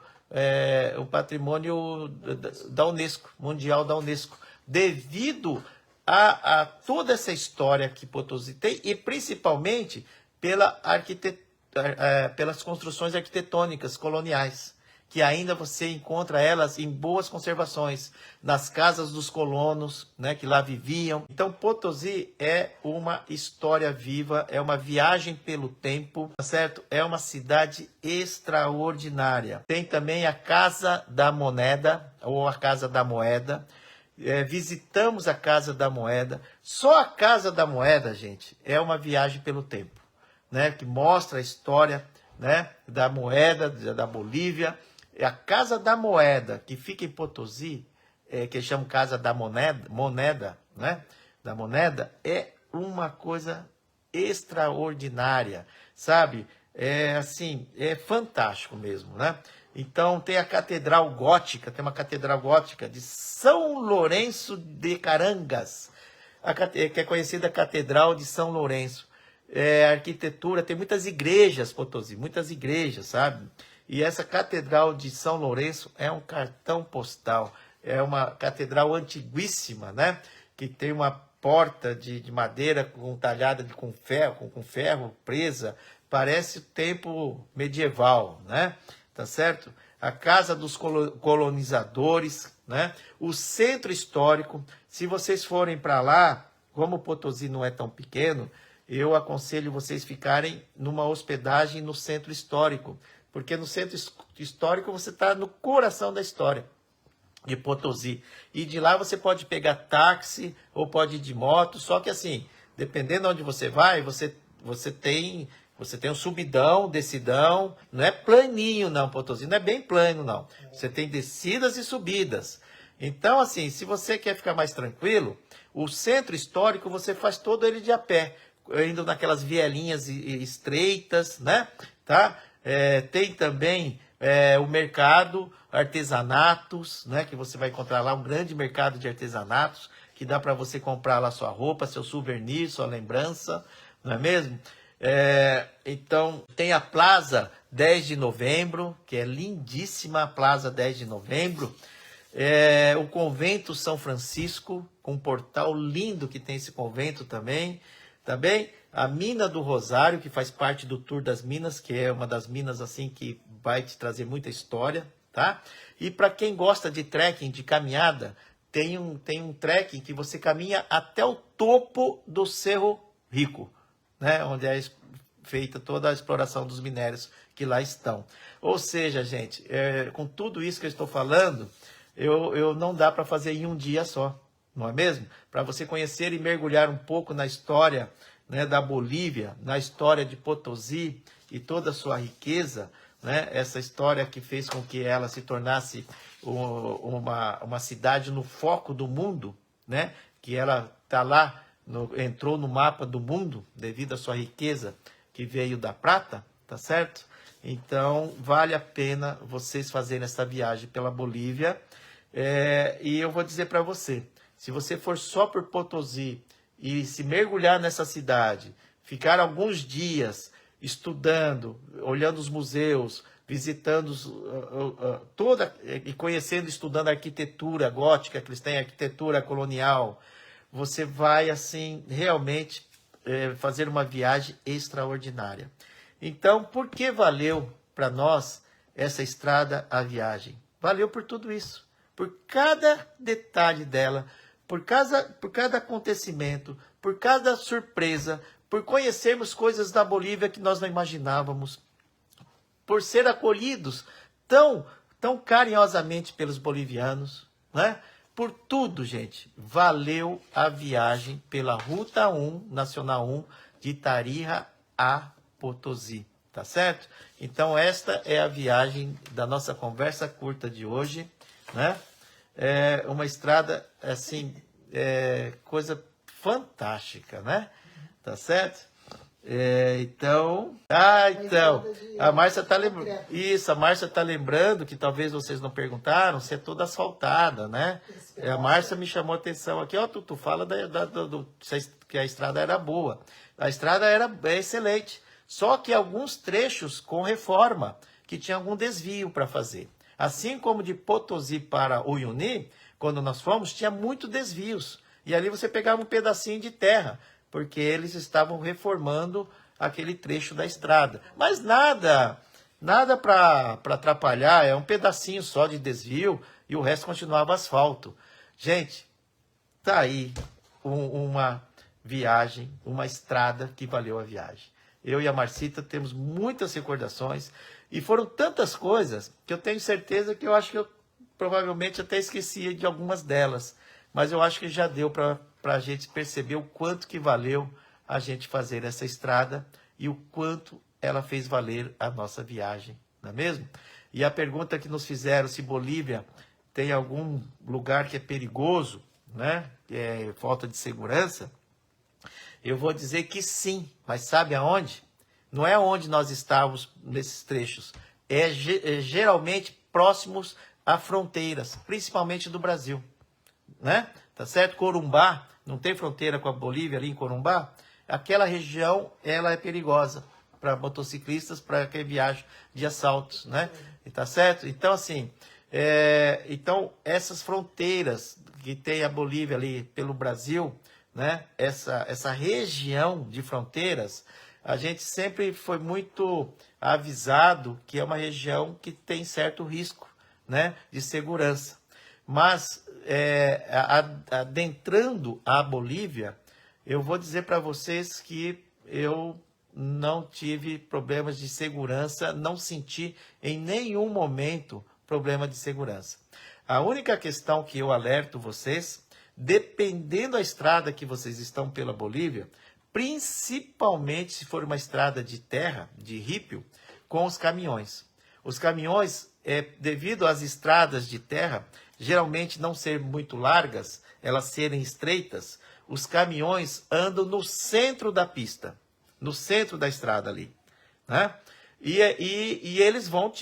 A: da Unesco, mundial da Unesco, devido a toda essa história que Potosí tem e principalmente pelas construções arquitetônicas coloniais, que ainda você encontra elas em boas conservações, nas casas dos colonos, né, que lá viviam. Então, Potosí é uma história viva, é uma viagem pelo tempo, tá certo? É uma cidade extraordinária. Tem também a Casa da Moneda, ou a Casa da Moeda. Visitamos a Casa da Moeda. Só a Casa da Moeda, gente, é uma viagem pelo tempo, né, que mostra a história, né, da moeda, da Bolívia. A Casa da Moeda, que fica em Potosí, que eles chamam Casa da Moneda, né? Da Moneda, é uma coisa extraordinária, sabe? É fantástico mesmo, né? Então tem a Catedral Gótica, tem uma Catedral Gótica de São Lourenço de Carangas, que é conhecida Catedral de São Lourenço. Arquitetura, tem muitas igrejas, Potosí, muitas igrejas, sabe? E essa Catedral de São Lourenço é um cartão postal, é uma catedral antiguíssima, né? Que tem uma porta de madeira talhada com ferro presa, parece o tempo medieval, né? Tá certo? A Casa dos Colonizadores, né? O Centro Histórico, se vocês forem para lá, como Potosí não é tão pequeno, eu aconselho vocês ficarem numa hospedagem no Centro Histórico, porque no Centro Histórico você está no coração da história de Potosí. E de lá você pode pegar táxi ou pode ir de moto, só que assim, dependendo de onde você vai, você tem um subidão, descidão, não é planinho não, Potosí, não é bem plano não. Você tem descidas e subidas. Então assim, se você quer ficar mais tranquilo, o Centro Histórico você faz todo ele de a pé, indo naquelas vielinhas estreitas, né? Tá? Tem também o mercado, artesanatos, né? Que você vai encontrar lá um grande mercado de artesanatos, que dá para você comprar lá sua roupa, seu souvenir, sua lembrança, não é mesmo? Então, tem a Plaza 10 de Novembro, que é lindíssima a Plaza 10 de Novembro. O Convento São Francisco, com um portal lindo que tem esse convento também. Também a Mina do Rosário, que faz parte do Tour das Minas, que é uma das minas assim que vai te trazer muita história, tá? E para quem gosta de trekking, de caminhada, tem um trekking que você caminha até o topo do Cerro Rico, né? Onde é feita toda a exploração dos minérios que lá estão. Ou seja, gente, com tudo isso que eu estou falando, eu não dá para fazer em um dia só, não é mesmo? Para você conhecer e mergulhar um pouco na história, né, da Bolívia, na história de Potosí e toda a sua riqueza, né? Essa história que fez com que ela se tornasse uma cidade no foco do mundo, né? Que ela tá lá, entrou no mapa do mundo devido à sua riqueza que veio da prata, tá certo? Então vale a pena vocês fazerem essa viagem pela Bolívia. E eu vou dizer para você, se você for só por Potosí e se mergulhar nessa cidade, ficar alguns dias estudando, olhando os museus, visitando toda e conhecendo, estudando a arquitetura gótica, que eles têm arquitetura colonial, você vai assim realmente fazer uma viagem extraordinária. Então, por que valeu para nós essa estrada a viagem? Valeu por tudo isso. Por cada detalhe dela, por cada acontecimento, por cada surpresa, por conhecermos coisas da Bolívia que nós não imaginávamos, por ser acolhidos tão carinhosamente pelos bolivianos, né? Por tudo, gente, valeu a viagem pela Ruta 1, Nacional 1, de Tarija a Potosí, tá certo? Então esta é a viagem da nossa conversa curta de hoje, né? É uma estrada, assim, coisa fantástica, né? Tá certo? Então, a Márcia tá lembrando. Isso, a Márcia tá lembrando que talvez vocês não perguntaram se é toda asfaltada, né? A Márcia me chamou a atenção aqui, ó, tu fala que a estrada era boa. A estrada é excelente. Só que alguns trechos com reforma, que tinha algum desvio para fazer. Assim como de Potosí para Uyuni, quando nós fomos, tinha muitos desvios. E ali você pegava um pedacinho de terra, porque eles estavam reformando aquele trecho da estrada. Mas nada para atrapalhar, é um pedacinho só de desvio e o resto continuava asfalto. Gente, tá aí uma viagem, uma estrada que valeu a viagem. Eu e a Marcita temos muitas recordações e foram tantas coisas que eu tenho certeza que eu acho que eu provavelmente até esquecia de algumas delas. Mas eu acho que já deu para a gente perceber o quanto que valeu a gente fazer essa estrada e o quanto ela fez valer a nossa viagem, não é mesmo? E a pergunta que nos fizeram, se Bolívia tem algum lugar que é perigoso, né? Que é falta de segurança, eu vou dizer que sim, mas sabe aonde? Não é onde nós estávamos nesses trechos, é geralmente próximos a fronteiras, principalmente do Brasil, né? Tá certo? Corumbá, não tem fronteira com a Bolívia ali em Corumbá? Aquela região, ela é perigosa para motociclistas, para quem viaja de assaltos, né? E tá certo? Então, assim, então essas fronteiras que tem a Bolívia ali pelo Brasil, né? Essa região de fronteiras, a gente sempre foi muito avisado que é uma região que tem certo risco, né? De segurança. Mas, adentrando a Bolívia, eu vou dizer para vocês que eu não tive problemas de segurança, não senti em nenhum momento problema de segurança. A única questão que eu alerto vocês, dependendo da estrada que vocês estão pela Bolívia, principalmente se for uma estrada de terra, de rípio, com os caminhões. Os caminhões, devido às estradas de terra, geralmente não ser muito largas, elas serem estreitas, os caminhões andam no centro da pista, no centro da estrada ali, né? E eles vão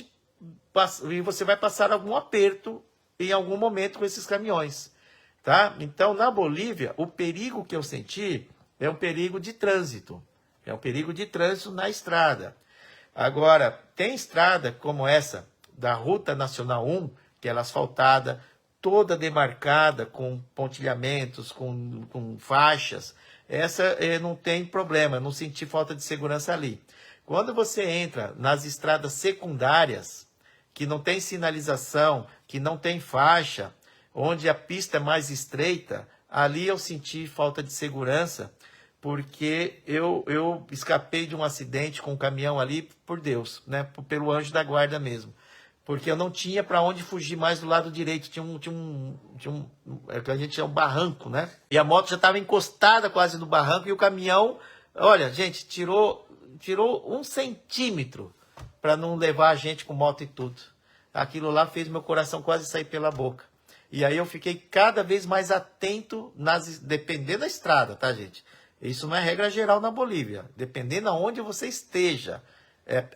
A: e você vai passar algum aperto em algum momento com esses caminhões, tá? Então, na Bolívia, o perigo que eu senti é um perigo de trânsito, é um perigo de trânsito na estrada. Agora, tem estrada como essa, da Ruta Nacional 1, que ela é asfaltada, toda demarcada, com pontilhamentos, com faixas. Essa não tem problema, eu não senti falta de segurança ali. Quando você entra nas estradas secundárias, que não tem sinalização, que não tem faixa, onde a pista é mais estreita, ali eu senti falta de segurança, porque eu escapei de um acidente com um caminhão ali, por Deus, né? Pelo anjo da guarda mesmo. Porque eu não tinha para onde fugir mais do lado direito. Tinha que a gente chama um barranco, né? E a moto já estava encostada quase no barranco e o caminhão, olha, gente, tirou 1 centímetro para não levar a gente com moto e tudo. Aquilo lá fez meu coração quase sair pela boca. E aí eu fiquei cada vez mais atento, dependendo da estrada, tá, gente? Isso não é regra geral na Bolívia. Dependendo aonde você esteja,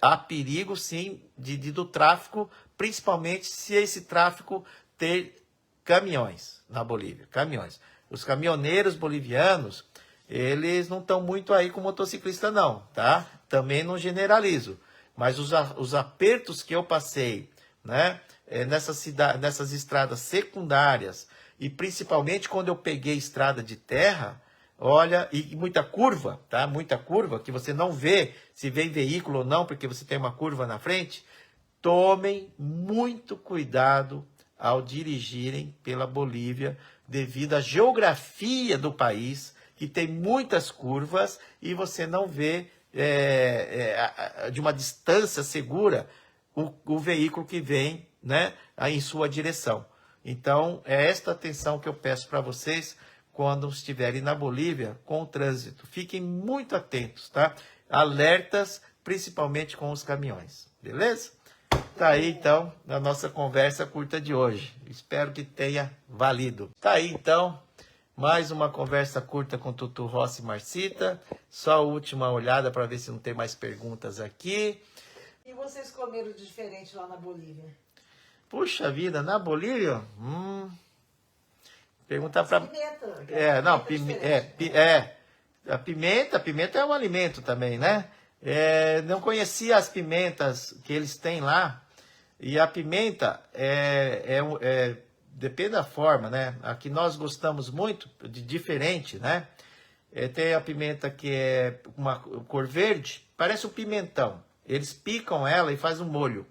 A: há perigo, sim, do tráfico, principalmente se esse tráfico ter caminhões na Bolívia. Caminhões. Os caminhoneiros bolivianos, eles não estão muito aí com motociclista, não, tá? Também não generalizo. Mas os apertos que eu passei, né, nessas estradas secundárias, e principalmente quando eu peguei estrada de terra, olha, e muita curva, tá? Muita curva, que você não vê se vem veículo ou não, porque você tem uma curva na frente. Tomem muito cuidado ao dirigirem pela Bolívia, devido à geografia do país, que tem muitas curvas, e você não vê de uma distância segura o veículo que vem, né, em sua direção. Então, é esta atenção que eu peço para vocês quando estiverem na Bolívia com o trânsito. Fiquem muito atentos, tá? Alertas, principalmente com os caminhões, beleza? Tá aí, então, a nossa conversa curta de hoje. Espero que tenha valido. Tá aí, então, mais uma conversa curta com Tutu Rossi e Marcita. Só a última olhada para ver se não tem mais perguntas aqui.
B: E vocês comeram de diferente lá na Bolívia?
A: Puxa vida, na Bolívia? Perguntar para...
B: Pimenta.
A: A pimenta é um alimento também, né? Não conhecia as pimentas que eles têm lá. E a pimenta depende da forma, né? A que nós gostamos muito, de diferente, né? Tem a pimenta que é uma cor verde, parece um pimentão. Eles picam ela e faz um molho.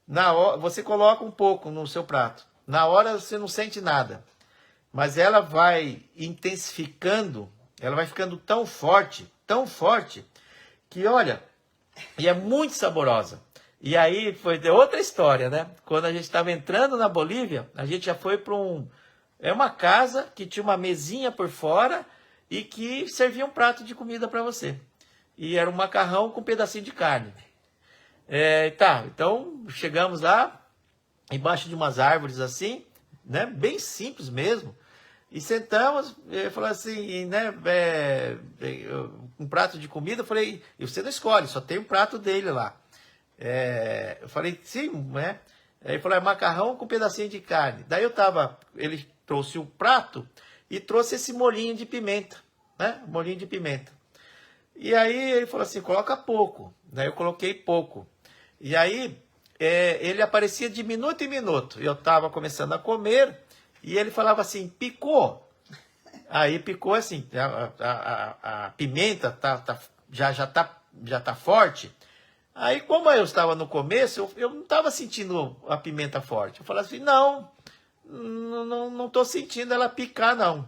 A: Na hora, você coloca um pouco no seu prato. Na hora você não sente nada. Mas ela vai intensificando, ela vai ficando tão forte, que olha, e é muito saborosa. E aí foi outra história, né? Quando a gente estava entrando na Bolívia, a gente já foi para uma casa que tinha uma mesinha por fora e que servia um prato de comida para você. E era um macarrão com um pedacinho de carne. Então chegamos lá, embaixo de umas árvores assim, né? Bem simples mesmo. E sentamos, falou assim, né? Um prato de comida, eu falei, e você não escolhe, só tem um prato dele lá. Eu falei, sim, né? Ele falou, macarrão com um pedacinho de carne. Daí ele trouxe o prato e trouxe esse molhinho de pimenta, né? Molhinho de pimenta. E aí ele falou assim, coloca pouco. Daí eu coloquei pouco. E aí ele aparecia de minuto em minuto. Eu estava começando a comer e ele falava assim, picou. Aí picou assim, a pimenta já tá forte. Aí, como eu estava no começo, eu não estava sentindo a pimenta forte. Eu falava assim, não estou sentindo ela picar, não.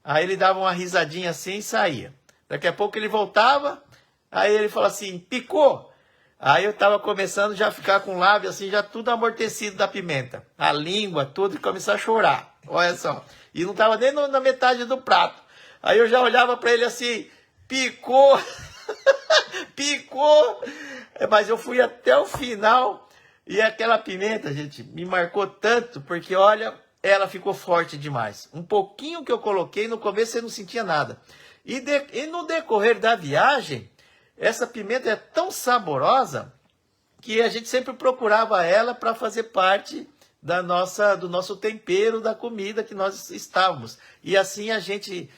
A: Aí ele dava uma risadinha assim e saía. Daqui a pouco ele voltava, aí ele falou assim, picou. Aí eu estava começando já a ficar com o lábio assim, já tudo amortecido da pimenta. A língua, tudo, e começou a chorar. Olha só. E não estava nem na metade do prato. Aí eu já olhava para ele assim, picou. Picou. Mas eu fui até o final. E aquela pimenta, gente, me marcou tanto, porque olha, ela ficou forte demais. Um pouquinho que eu coloquei, no começo você não sentia nada. E no decorrer da viagem, essa pimenta é tão saborosa que a gente sempre procurava ela para fazer parte do nosso tempero, da comida que nós estávamos. E assim a gente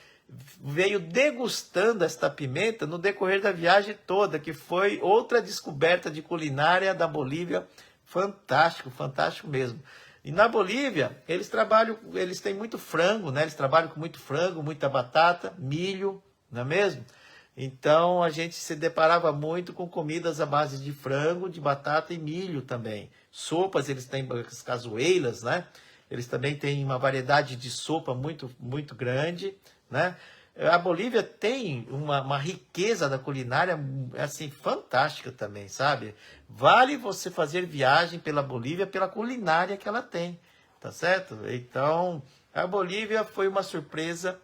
A: veio degustando esta pimenta no decorrer da viagem toda, que foi outra descoberta de culinária da Bolívia. Fantástico, fantástico mesmo. E na Bolívia, eles têm muito frango, né? Eles trabalham com muito frango, muita batata, milho, não é mesmo? Então a gente se deparava muito com comidas à base de frango, de batata e milho também. Sopas, eles têm as cazueiras, né? Eles também têm uma variedade de sopa muito, muito grande, né? A Bolívia tem uma riqueza da culinária assim fantástica também, sabe? Vale você fazer viagem pela Bolívia pela culinária que ela tem, tá certo? Então, a Bolívia foi uma surpresa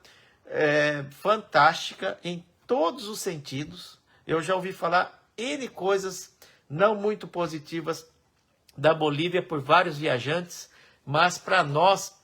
A: fantástica em todos os sentidos. Eu já ouvi falar N coisas não muito positivas da Bolívia por vários viajantes, mas para nós,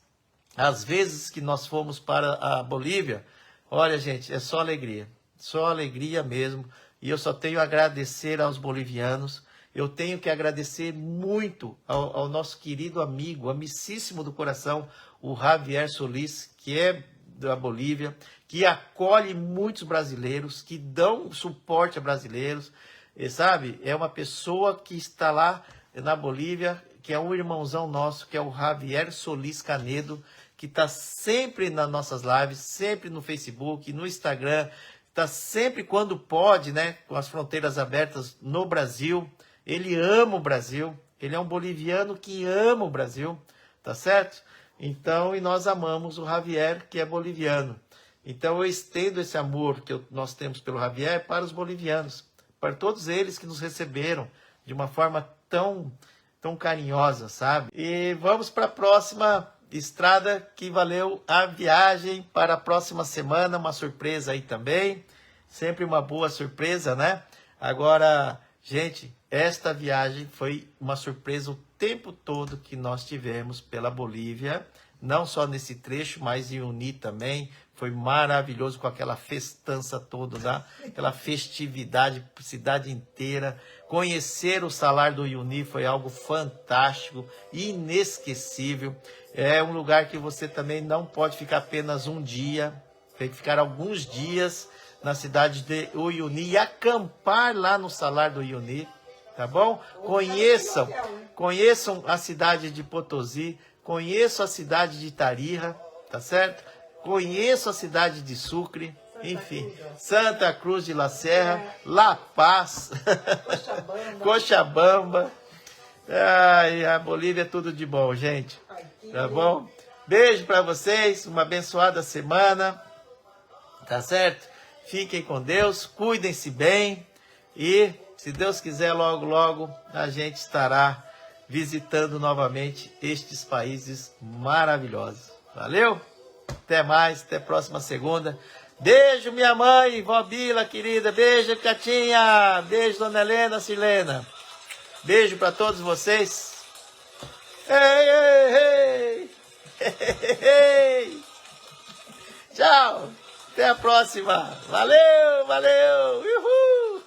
A: às vezes que nós fomos para a Bolívia, olha, gente, é só alegria mesmo. E eu só tenho a agradecer aos bolivianos. Eu tenho que agradecer muito ao nosso querido amigo, amicíssimo do coração, o Javier Solis, que é da Bolívia, que acolhe muitos brasileiros, que dão suporte a brasileiros, e, sabe? É uma pessoa que está lá na Bolívia, que é um irmãozão nosso, que é o Javier Solis Canedo, que está sempre nas nossas lives, sempre no Facebook, no Instagram, está sempre quando pode, né, com as fronteiras abertas no Brasil. Ele ama o Brasil, ele é um boliviano que ama o Brasil, tá certo? Então, e nós amamos o Javier, que é boliviano. Então, eu estendo esse amor que nós temos pelo Javier para os bolivianos, para todos eles que nos receberam de uma forma tão carinhosa, sabe? E vamos para a próxima estrada, que valeu a viagem para a próxima semana, uma surpresa aí também, sempre uma boa surpresa, né? Agora, gente, esta viagem foi uma surpresa o tempo todo que nós tivemos pela Bolívia, não só nesse trecho, mas em Uyuni também. Foi maravilhoso com aquela festança toda, né? Aquela festividade, cidade inteira. Conhecer o Salar do Uyuni foi algo fantástico, inesquecível. É um lugar que você também não pode ficar apenas um dia, Tem que ficar alguns dias na cidade de Uyuni e acampar lá no salar do Uyuni, tá bom? Conheçam a cidade de Potosí, conheçam a cidade de Tarija, tá certo? Conheçam a cidade de Sucre, enfim, Santa Cruz de la Serra, La Paz, Cochabamba. Ai, a Bolívia é tudo de bom, gente. Tá bom? Beijo para vocês, uma abençoada semana, tá certo? Fiquem com Deus, cuidem-se bem e, se Deus quiser, logo, logo a gente estará visitando novamente estes países maravilhosos. Valeu? Até mais, até próxima segunda. Beijo, minha mãe, vó Bila, querida. Beijo, Catinha. Beijo, dona Helena, Silena. Beijo para todos vocês. Ei, ei, ei. Ei. Tchau. Até a próxima. Valeu, valeu. Uhul.